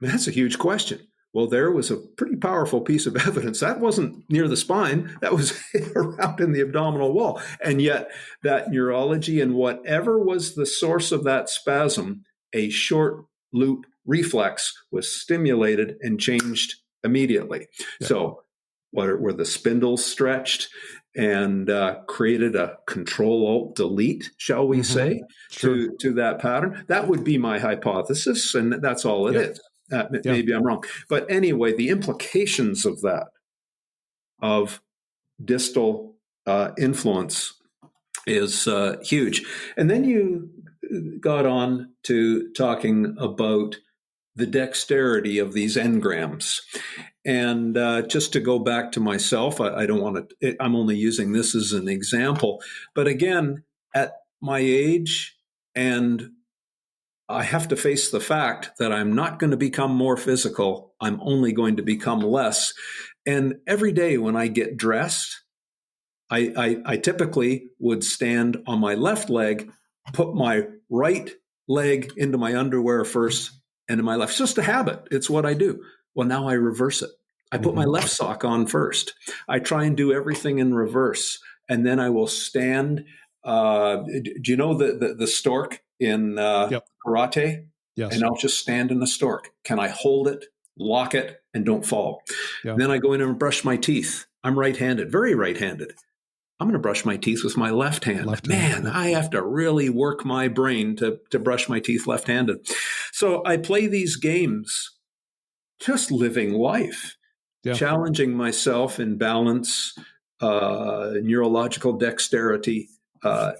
I mean, that's a huge question. Well, there was a pretty powerful piece of evidence. That wasn't near the spine. That was around in the abdominal wall. And yet that neurology and whatever was the source of that spasm, a short loop reflex was stimulated and changed immediately. Yeah. So were the spindles stretched and created a Control-Alt-Delete, shall we say, to that pattern? That would be my hypothesis, and that's all it is. Maybe I'm wrong. But anyway, the implications of that, of distal influence, is huge. And then you got on to talking about the dexterity of these engrams. And just to go back to myself, I don't want to, I'm only using this as an example. But again, at my age, and I have to face the fact that I'm not going to become more physical. I'm only going to become less. And every day when I get dressed, I typically would stand on my left leg, put my right leg into my underwear first, and in my left. It's just a habit. It's what I do. Well, now I reverse it. I put my left sock on first. I try and do everything in reverse. And then I will stand. Do you know the stork in karate? Yes. And I'll just stand in the stork. Can I hold it, lock it, and don't fall? Yeah. Then I go in and brush my teeth. I'm right-handed, very right-handed. I'm going to brush my teeth with my left hand. Man, I have to really work my brain to brush my teeth left-handed. So I play these games, just living life, challenging myself in balance, neurological dexterity,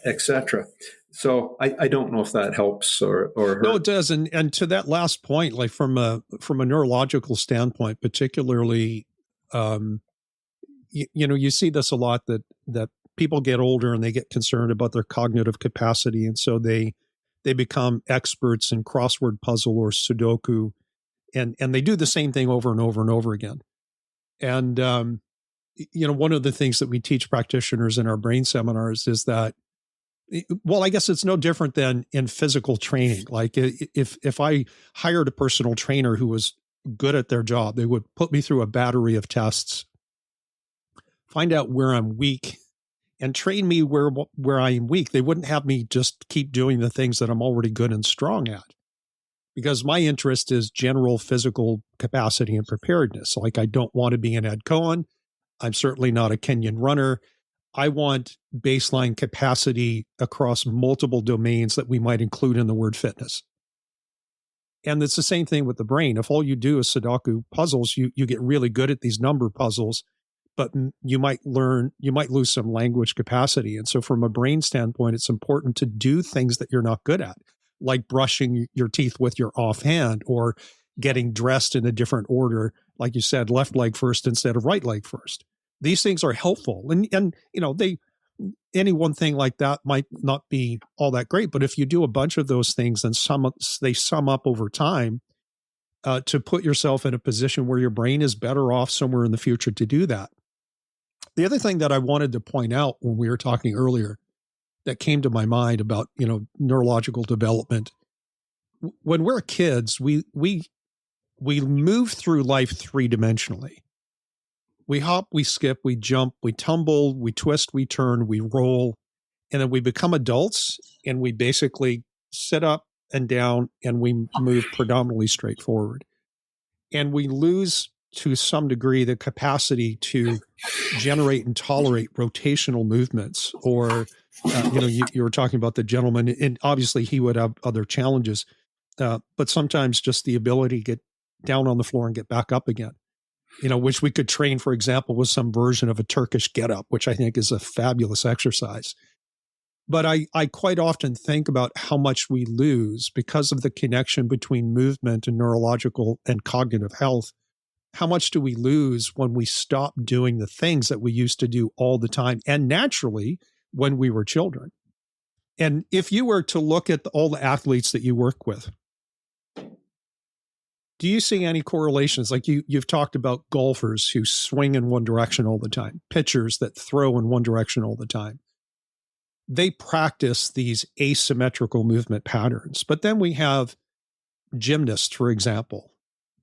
etc. So I don't know if that helps or hurts. No, it does. And to that last point, like from a neurological standpoint, particularly, you see this a lot that people get older and they get concerned about their cognitive capacity. And so they become experts in crossword puzzle or Sudoku, and they do the same thing over and over and over again. And, one of the things that we teach practitioners in our brain seminars is that, well, I guess it's no different than in physical training. Like if I hired a personal trainer who was good at their job, they would put me through a battery of tests, find out where I'm weak, and train me where I am weak. They wouldn't have me just keep doing the things that I'm already good and strong at, because my interest is general physical capacity and preparedness. Like, I don't want to be an Ed Cohen. I'm certainly not a Kenyan runner. I want baseline capacity across multiple domains that we might include in the word fitness. And it's the same thing with the brain. If all you do is Sudoku puzzles, you get really good at these number puzzles, but you might lose some language capacity. And so from a brain standpoint, it's important to do things that you're not good at, like brushing your teeth with your offhand or getting dressed in a different order. Like you said, left leg first instead of right leg first. These things are helpful. And any one thing like that might not be all that great, but if you do a bunch of those things, then they sum up over time to put yourself in a position where your brain is better off somewhere in the future to do that. The other thing that I wanted to point out when we were talking earlier that came to my mind about, neurological development, when we're kids, we move through life three-dimensionally. We hop, we skip, we jump, we tumble, we twist, we turn, we roll, and then we become adults and we basically sit up and down and we move predominantly straight forward. And we lose to some degree the capacity to generate and tolerate rotational movements, or, you were talking about the gentleman, and obviously he would have other challenges, but sometimes just the ability to get down on the floor and get back up again. Which we could train, for example, with some version of a Turkish get-up, which I think is a fabulous exercise. But I quite often think about how much we lose because of the connection between movement and neurological and cognitive health. How much do we lose when we stop doing the things that we used to do all the time and naturally when we were children? And if you were to look at all the athletes that you work with, do you see any correlations? Like you've talked about golfers who swing in one direction all the time, pitchers that throw in one direction all the time. They practice these asymmetrical movement patterns. But then we have gymnasts, for example,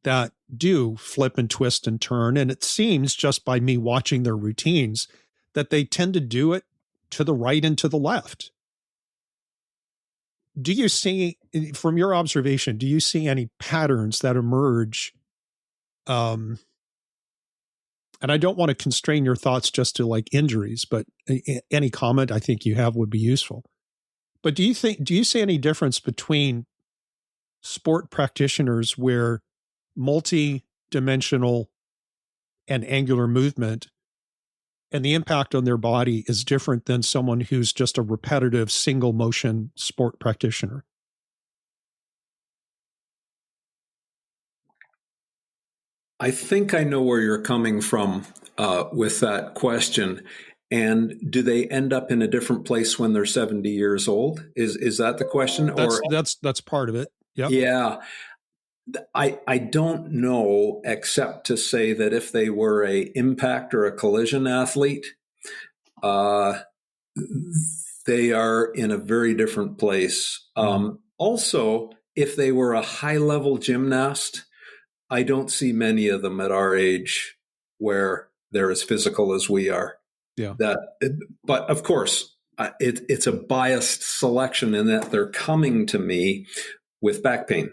that do flip and twist and turn. And it seems, just by me watching their routines, that they tend to do it to the right and to the left. Do you see, from your observation, do you see any patterns that emerge? And I don't want to constrain your thoughts just to like injuries, but any comment I think you have would be useful. But do you see any difference between sport practitioners where multi-dimensional and angular movement, and the impact on their body is different than someone who's just a repetitive single motion sport practitioner. I think I know where you're coming from with that question. And do they end up in a different place when they're 70 years old? Is that the question? That's part of it. Yep. Yeah. I don't know, except to say that if they were a impact or a collision athlete, they are in a very different place. Also, if they were a high-level gymnast, I don't see many of them at our age where they're as physical as we are. Yeah. But of course, it's a biased selection in that they're coming to me with back pain.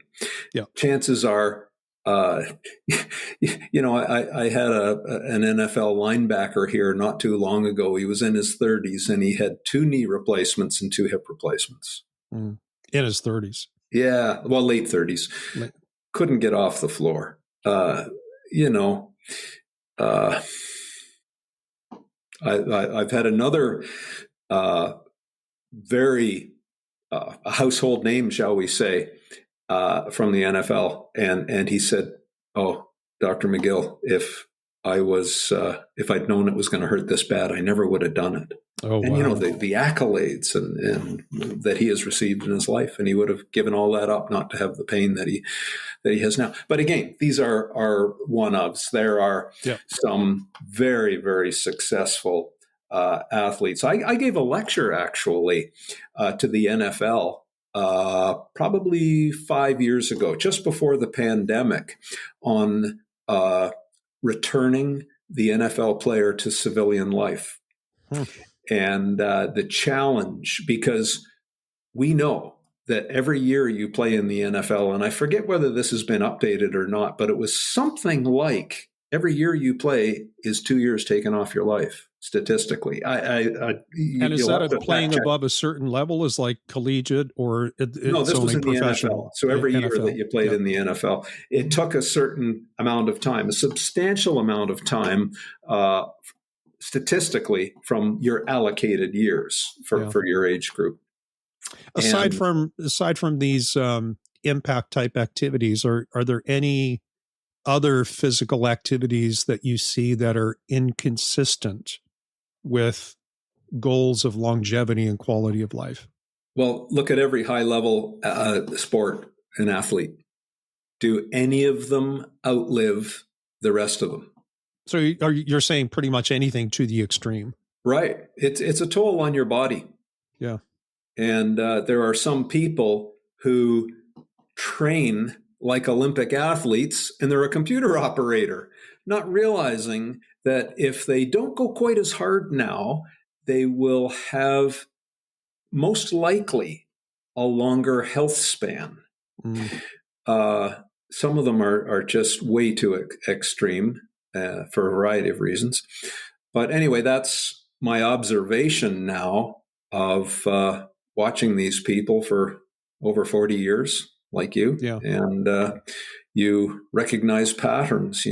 Yeah. Chances are, I had an NFL linebacker here not too long ago. He was in his 30s and he had 2 knee replacements and 2 hip replacements. In his 30s. Yeah. Well, late 30s. Couldn't get off the floor. I've had another very household name, shall we say, from the NFL, and he said, "Oh, Dr. McGill, if I'd known it was going to hurt this bad, I never would have done it." Oh, and wow. The accolades and that he has received in his life, and he would have given all that up not to have the pain that he has now. But again, these are one-ofs. There are some very, very successful athletes. I gave a lecture actually to the NFL probably 5 years ago, just before the pandemic, on returning the NFL player to civilian life. And the challenge, because we know that every year you play in the NFL, and I forget whether this has been updated or not, but it was something like every year you play is 2 years taken off your life, statistically. And is that playing above a certain level, is like collegiate, or no? This was in the NFL. So every year that you played in the NFL, it took a certain amount of time, a substantial amount of time, statistically, from your allocated years for your age group. Aside from these impact type activities, are there any other physical activities that you see that are inconsistent with goals of longevity and quality of life? Well, look at every high level sport and athlete. Do any of them outlive the rest of them? So you're saying pretty much anything to the extreme. Right. It's a toll on your body. Yeah. And there are some people who train like Olympic athletes, and they're a computer operator, not realizing that if they don't go quite as hard now, they will have most likely a longer health span. Some of them are just way too extreme for a variety of reasons. But anyway, that's my observation now of watching these people for over 40 years, like you. Yeah. And you recognize patterns.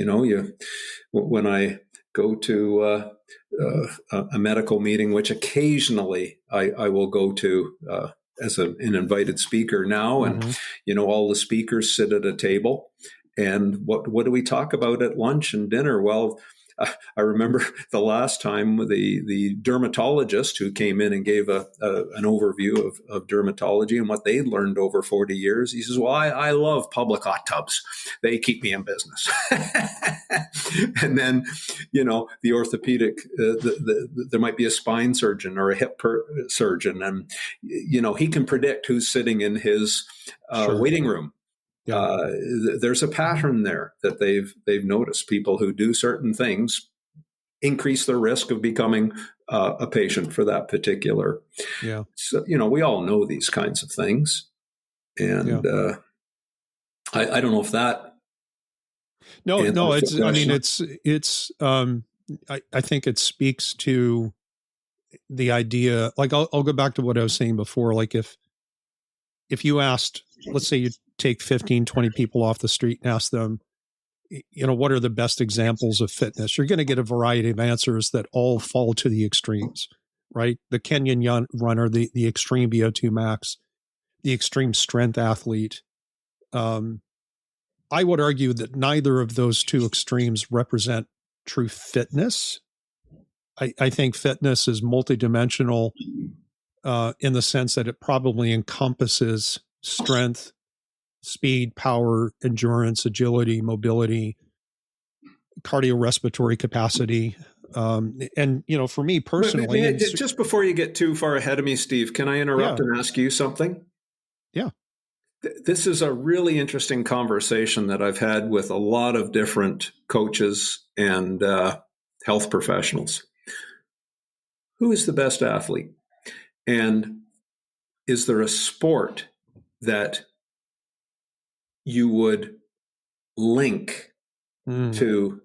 When I go to a medical meeting, which occasionally I will go to as an invited speaker now, and all the speakers sit at a table, and what do we talk about at lunch and dinner? Well, I remember the last time the dermatologist who came in and gave an overview of dermatology and what they'd learned over 40 years. He says, well, I love public hot tubs. They keep me in business. And then, the orthopedic, there might be a spine surgeon or a hip surgeon, and, he can predict who's sitting in his waiting room. Yeah. There's a pattern there that they've noticed. People who do certain things increase their risk of becoming a patient for that particular. Yeah. So, we all know these kinds of things. And I don't know if that. No, I think it speaks to the idea, like I'll go back to what I was saying before. Like if you asked, let's say you take 15, 20 people off the street and ask them, what are the best examples of fitness? You're going to get a variety of answers that all fall to the extremes, right? The Kenyan runner, the extreme VO2 max, the extreme strength athlete. I would argue that neither of those two extremes represent true fitness. I think fitness is multidimensional in the sense that it probably encompasses strength, speed, power, endurance, agility, mobility, cardiorespiratory capacity. And, for me personally. Just before you get too far ahead of me, Steve, can I interrupt and ask you something? Yeah. This is a really interesting conversation that I've had with a lot of different coaches and health professionals. Who is the best athlete? And is there a sport that you would link to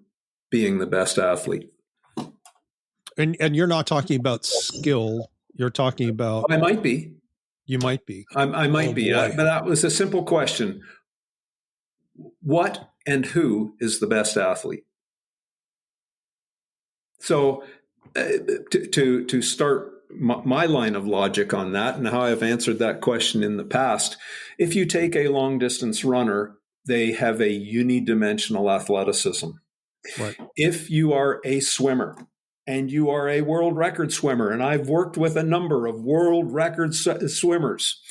being the best athlete? And you're not talking about skill. You're talking about... I might be. You might be. I might be. But that was a simple question. What and who is the best athlete? So to start my line of logic on that and how I've answered that question in the past, if you take a long distance runner, they have a unidimensional athleticism. Right. If you are a swimmer and you are a world record swimmer, and I've worked with a number of world record swimmers,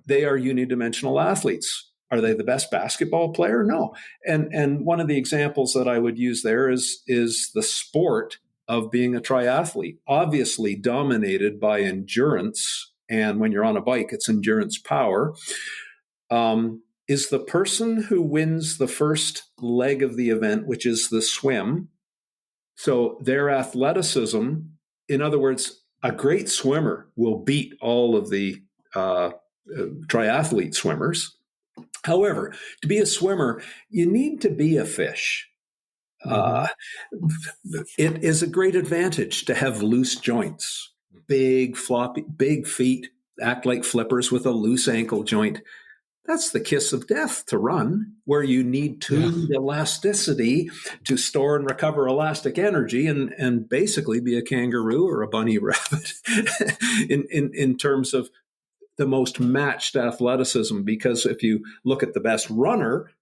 they are unidimensional athletes. Are they the best basketball player? No. And one of the examples that I would use there is the sport of being a triathlete, obviously dominated by endurance. And when you're on a bike, it's endurance power. Is the person who wins the first leg of the event, which is the swim, so their athleticism, in other words, a great swimmer will beat all of the triathlete swimmers. However, to be a swimmer, you need to be a fish. It is a great advantage to have loose joints, big, floppy, big feet, act like flippers with a loose ankle joint. That's the kiss of death to run, where you need tuned elasticity to store and recover elastic energy and basically be a kangaroo or a bunny rabbit in terms of the most matched athleticism. Because if you look at the best runner,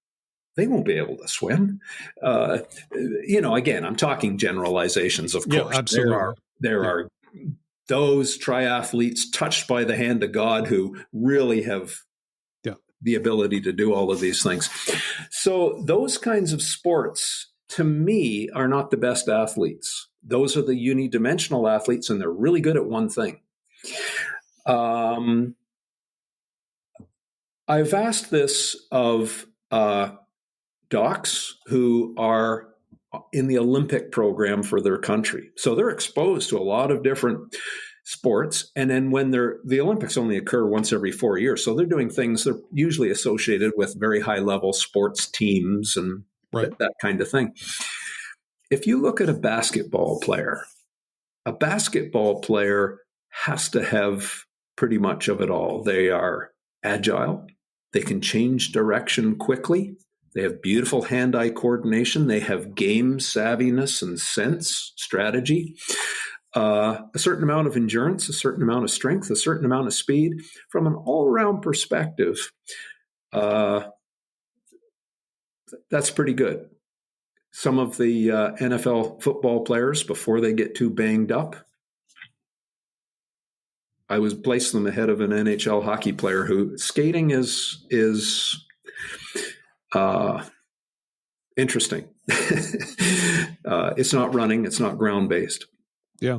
they won't be able to swim. Again, I'm talking generalizations, of course. Yeah, absolutely. There are those triathletes touched by the hand of God who really have the ability to do all of these things. So those kinds of sports, to me, are not the best athletes. Those are the unidimensional athletes, and they're really good at one thing. I've asked this of docs who are in the Olympic program for their country. So they're exposed to a lot of different sports. And then when the Olympics only occur once every 4 years. So they're doing things that are usually associated with very high level sports teams and that kind of thing. If you look at a basketball player has to have pretty much of it all. They are agile. They can change direction quickly. They have beautiful hand-eye coordination. They have game savviness and sense, strategy. A certain amount of endurance, a certain amount of strength, a certain amount of speed. From an all-around perspective, that's pretty good. Some of the NFL football players, before they get too banged up, I was placed them ahead of an NHL hockey player who skating is interesting. It's not running, it's not ground-based. Yeah.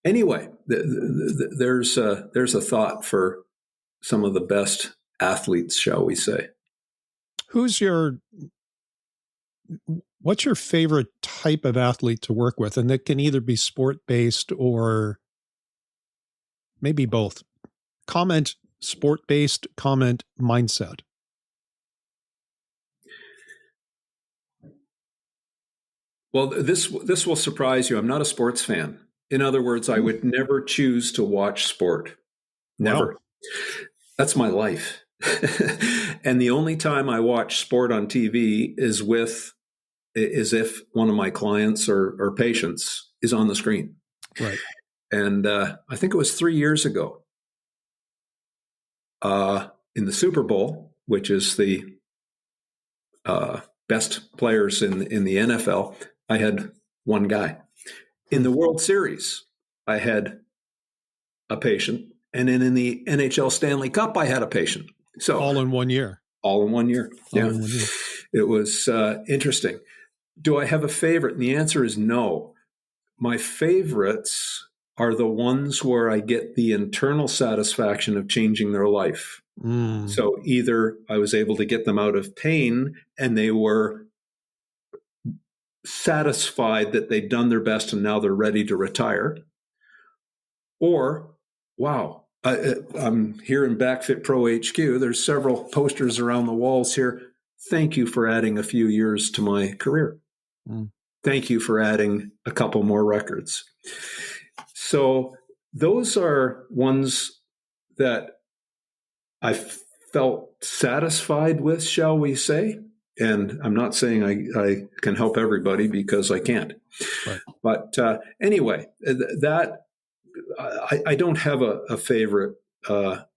Anyway, there's a thought for some of the best athletes, shall we say. What's your favorite type of athlete to work with? And that can either be sport-based or maybe both. Comment sport-based, comment mindset. Well, this will surprise you. I'm not a sports fan. In other words, I would never choose to watch sport. Never. Wow. That's my life. And the only time I watch sport on TV is if one of my clients or patients is on the screen. Right. And I think it was 3 years ago in the Super Bowl, which is the best players in the NFL, I had one guy. In the World Series, I had a patient. And then in the NHL Stanley Cup, I had a patient. So all in 1 year. All in 1 year. All Yeah. in 1 year. It was interesting. Do I have a favorite? And the answer is no. My favorites are the ones where I get the internal satisfaction of changing their life. Mm. So either I was able to get them out of pain and they were satisfied that they'd done their best and now they're ready to retire. Or, wow, I'm here in BackFit Pro HQ. There's several posters around the walls here. Thank you for adding a few years to my career. Mm. Thank you for adding a couple more records. So those are ones that I felt satisfied with, shall we say. And I'm not saying I can help everybody because I can't. Right. But anyway, that I don't have a favorite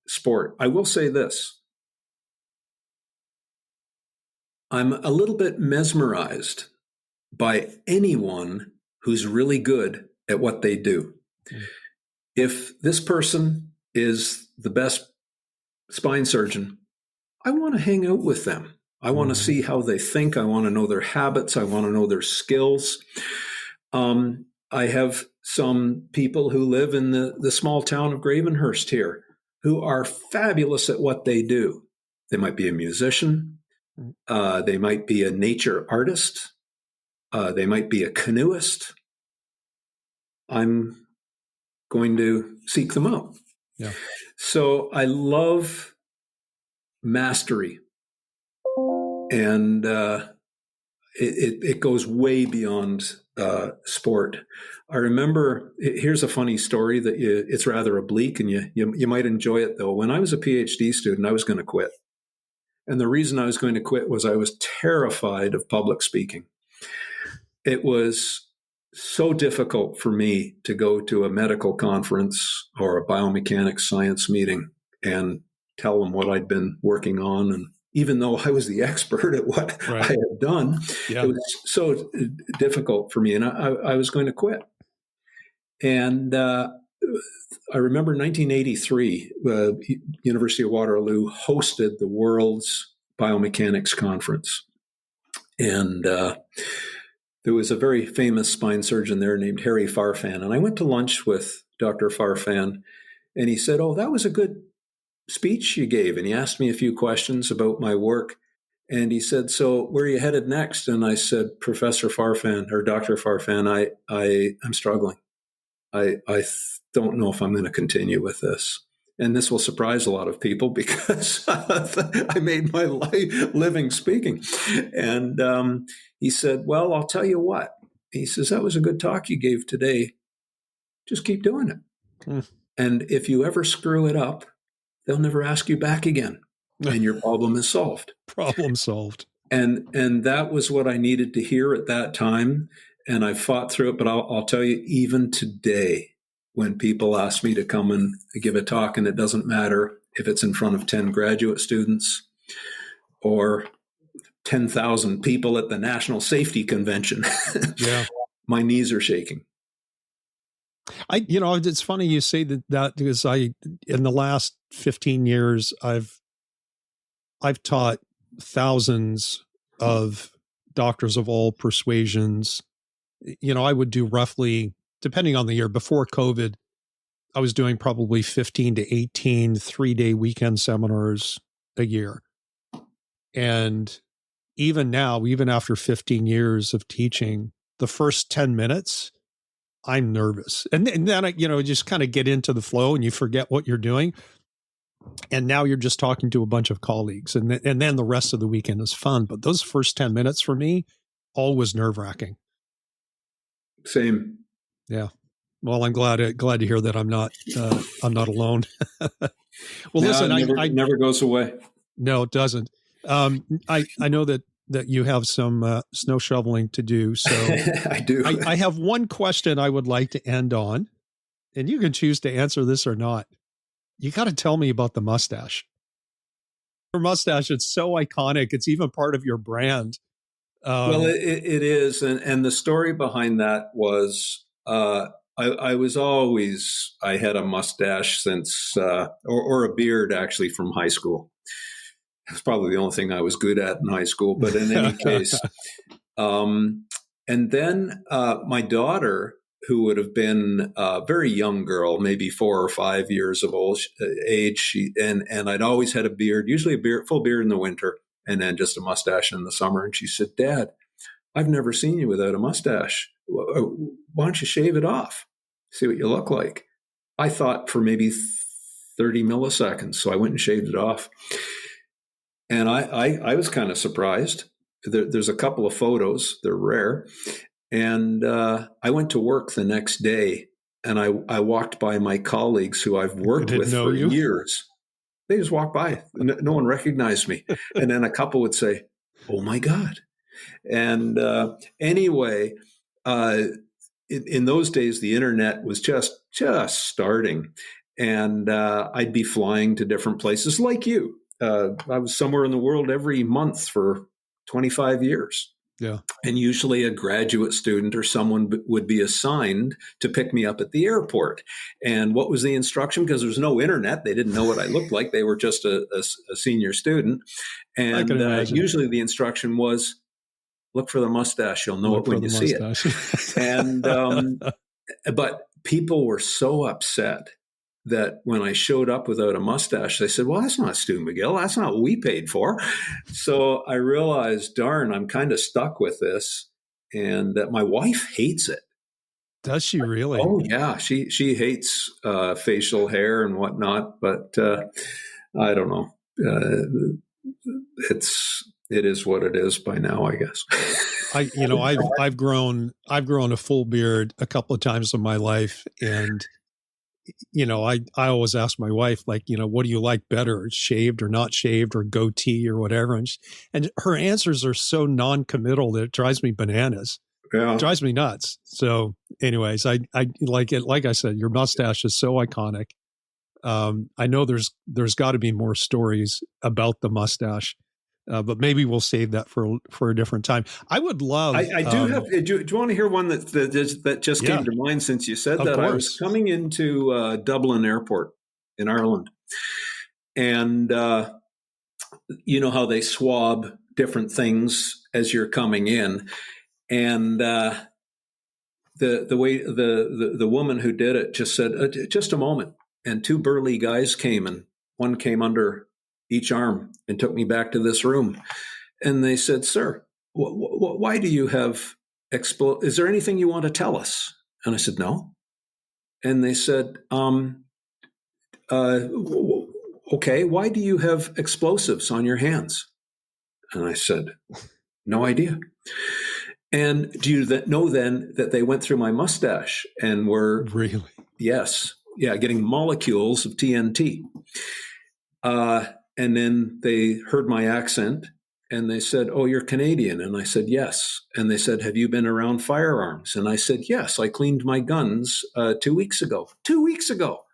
sport. I will say this. I'm a little bit mesmerized by anyone who's really good at what they do. Mm. If this person is the best spine surgeon, I want to hang out with them. I want to see how they think. I want to know their habits. I want to know their skills. I have some people who live in the small town of Gravenhurst here who are fabulous at what they do. They might be a musician. They might be a nature artist. They might be a canoeist. I'm going to seek them out. Yeah. So I love mastery. And it goes way beyond sport. I remember, here's a funny story that it's rather oblique, and you might enjoy it, though. When I was a PhD student, I was going to quit. And the reason I was going to quit was I was terrified of public speaking. It was so difficult for me to go to a medical conference or a biomechanics science meeting and tell them what I'd been working on. And even though I was the expert at what I had done, It was so difficult for me. And I was going to quit. And I remember 1983, University of Waterloo hosted the world's biomechanics conference. And there was a very famous spine surgeon there named Harry Farfan. And I went to lunch with Dr. Farfan, and he said, "Oh, that was a good speech you gave." And he asked me a few questions about my work. And he said, "So where are you headed next?" And I said, "Professor Farfan or Dr. Farfan, I'm struggling. I don't know if I'm going to continue with this." And this will surprise a lot of people because I made my living speaking. And he said, "Well, I'll tell you what." He says, "That was a good talk you gave today. Just keep doing it. Mm. And if you ever screw it up, they'll never ask you back again. And your problem is solved." Problem solved. And that was what I needed to hear at that time. And I fought through it. But I'll tell you, even today, when people ask me to come and give a talk, and it doesn't matter if it's in front of 10 graduate students or 10,000 people at the National Safety Convention, my knees are shaking. It's funny you say that because in the last 15 years, I've taught thousands of doctors of all persuasions. I would do roughly, depending on the year, before COVID, I was doing probably 15 to 18 3-day weekend seminars a year. And even now, even after 15 years of teaching, the first 10 minutes, I'm nervous. And then I, just kind of get into the flow and you forget what you're doing. And now you're just talking to a bunch of colleagues. And then the rest of the weekend is fun. But those first 10 minutes for me, always nerve-wracking. Same. Yeah. Well, I'm glad to hear that I'm not alone. Well, No, listen, it never goes away. No, it doesn't. I know that you have some snow shoveling to do. So I do. I have one question I would like to end on, and you can choose to answer this or not. You got to tell me about the mustache. Your mustache, it's so iconic. It's even part of your brand. Well, it is. And the story behind that was I had a mustache since, or a beard actually, from high school. It's probably the only thing I was good at in high school. But in any case, and then my daughter, who would have been a very young girl, maybe 4 or 5 years of age, and I'd always had a beard, usually full beard in the winter, and then just a mustache in the summer. And she said, "Dad, I've never seen you without a mustache. Why don't you shave it off? See what you look like?" I thought for maybe 30 milliseconds, so I went and shaved it off. And I was kind of surprised. There's a couple of photos. They're rare. And I went to work the next day, and I walked by my colleagues who I've worked with for years. They just walked by. No one recognized me. And then a couple would say, "Oh, my God." And anyway, in those days, the internet was just starting. And I'd be flying to different places like you. I was somewhere in the world every month for 25 years. Yeah. And usually a graduate student or someone would be assigned to pick me up at the airport. And what was the instruction? Because there was no internet. They didn't know what I looked like. They were just a senior student. And usually the instruction was, look for the mustache. You'll know it when you see it. And but people were so upset that when I showed up without a mustache, they said, "Well, that's not Stu McGill. That's not what we paid for." So I realized, darn, I'm kind of stuck with this, and that my wife hates it. Does she really? Oh, yeah. She hates facial hair and whatnot, but I don't know. It is what it is by now, I guess. I've grown a full beard a couple of times in my life, and I always ask my wife, like, what do you like better, shaved or not shaved, or goatee or whatever? And her answers are so non-committal that it drives me bananas. Yeah. It drives me nuts. So anyways, I like it. Like I said, your mustache is so iconic. I know there's got to be more stories about the mustache. But maybe we'll save that for a different time. I would love. I do have. Do you want to hear one that just came to mind since you said that? Of course. I was coming into Dublin Airport in Ireland, and you know how they swab different things as you're coming in, and the way the woman who did it just said, "Just a moment," and 2 burly guys came, and one came under each arm and took me back to this room. And they said, "Sir, why do you have is there anything you want to tell us?" And I said, "No." And they said, "Okay, why do you have explosives on your hands?" And I said, "No idea." And do you know then that they went through my mustache and were really? Yes. Yeah. Getting molecules of TNT. And then they heard my accent and they said, "Oh, you're Canadian." And I said, "Yes." And they said, "Have you been around firearms?" And I said, "Yes, I cleaned my guns 2 weeks ago." 2 weeks ago.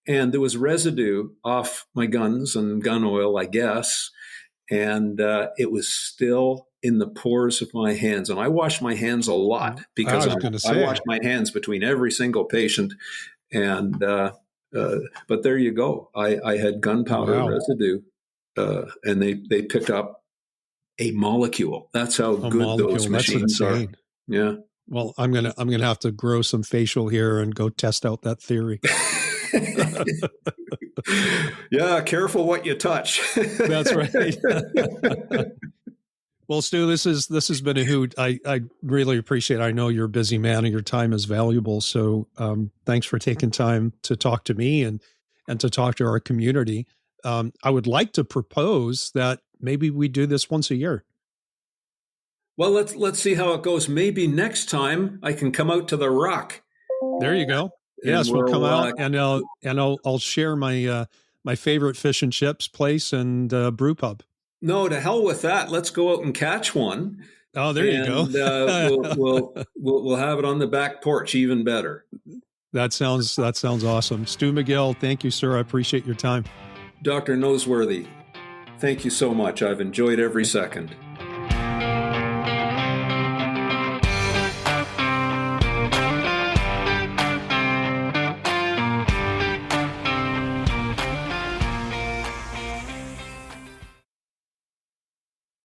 And there was residue off my guns and gun oil, I guess. And it was still in the pores of my hands. And I wash my hands a lot because I wash my hands between every single patient. And but there you go. I had gunpowder residue, and they picked up a molecule. That's how good those machines are. Yeah. Well, I'm gonna have to grow some facial hair and go test out that theory. Yeah, careful what you touch. That's right. Well, Stu, this has been a hoot. I really appreciate it. I know you're a busy man and your time is valuable. So thanks for taking time to talk to me and to talk to our community. I would like to propose that maybe we do this once a year. Well, let's see how it goes. Maybe next time I can come out to the Rock There you go. Yes, we'll come out and I'll share my my favorite fish and chips place and brew pub. No, to hell with that. Let's go out and catch one. Oh, there you go. We'll have it on the back porch, even better. That sounds awesome. Stu McGill, thank you, sir. I appreciate your time. Dr. Noseworthy, thank you so much. I've enjoyed every second.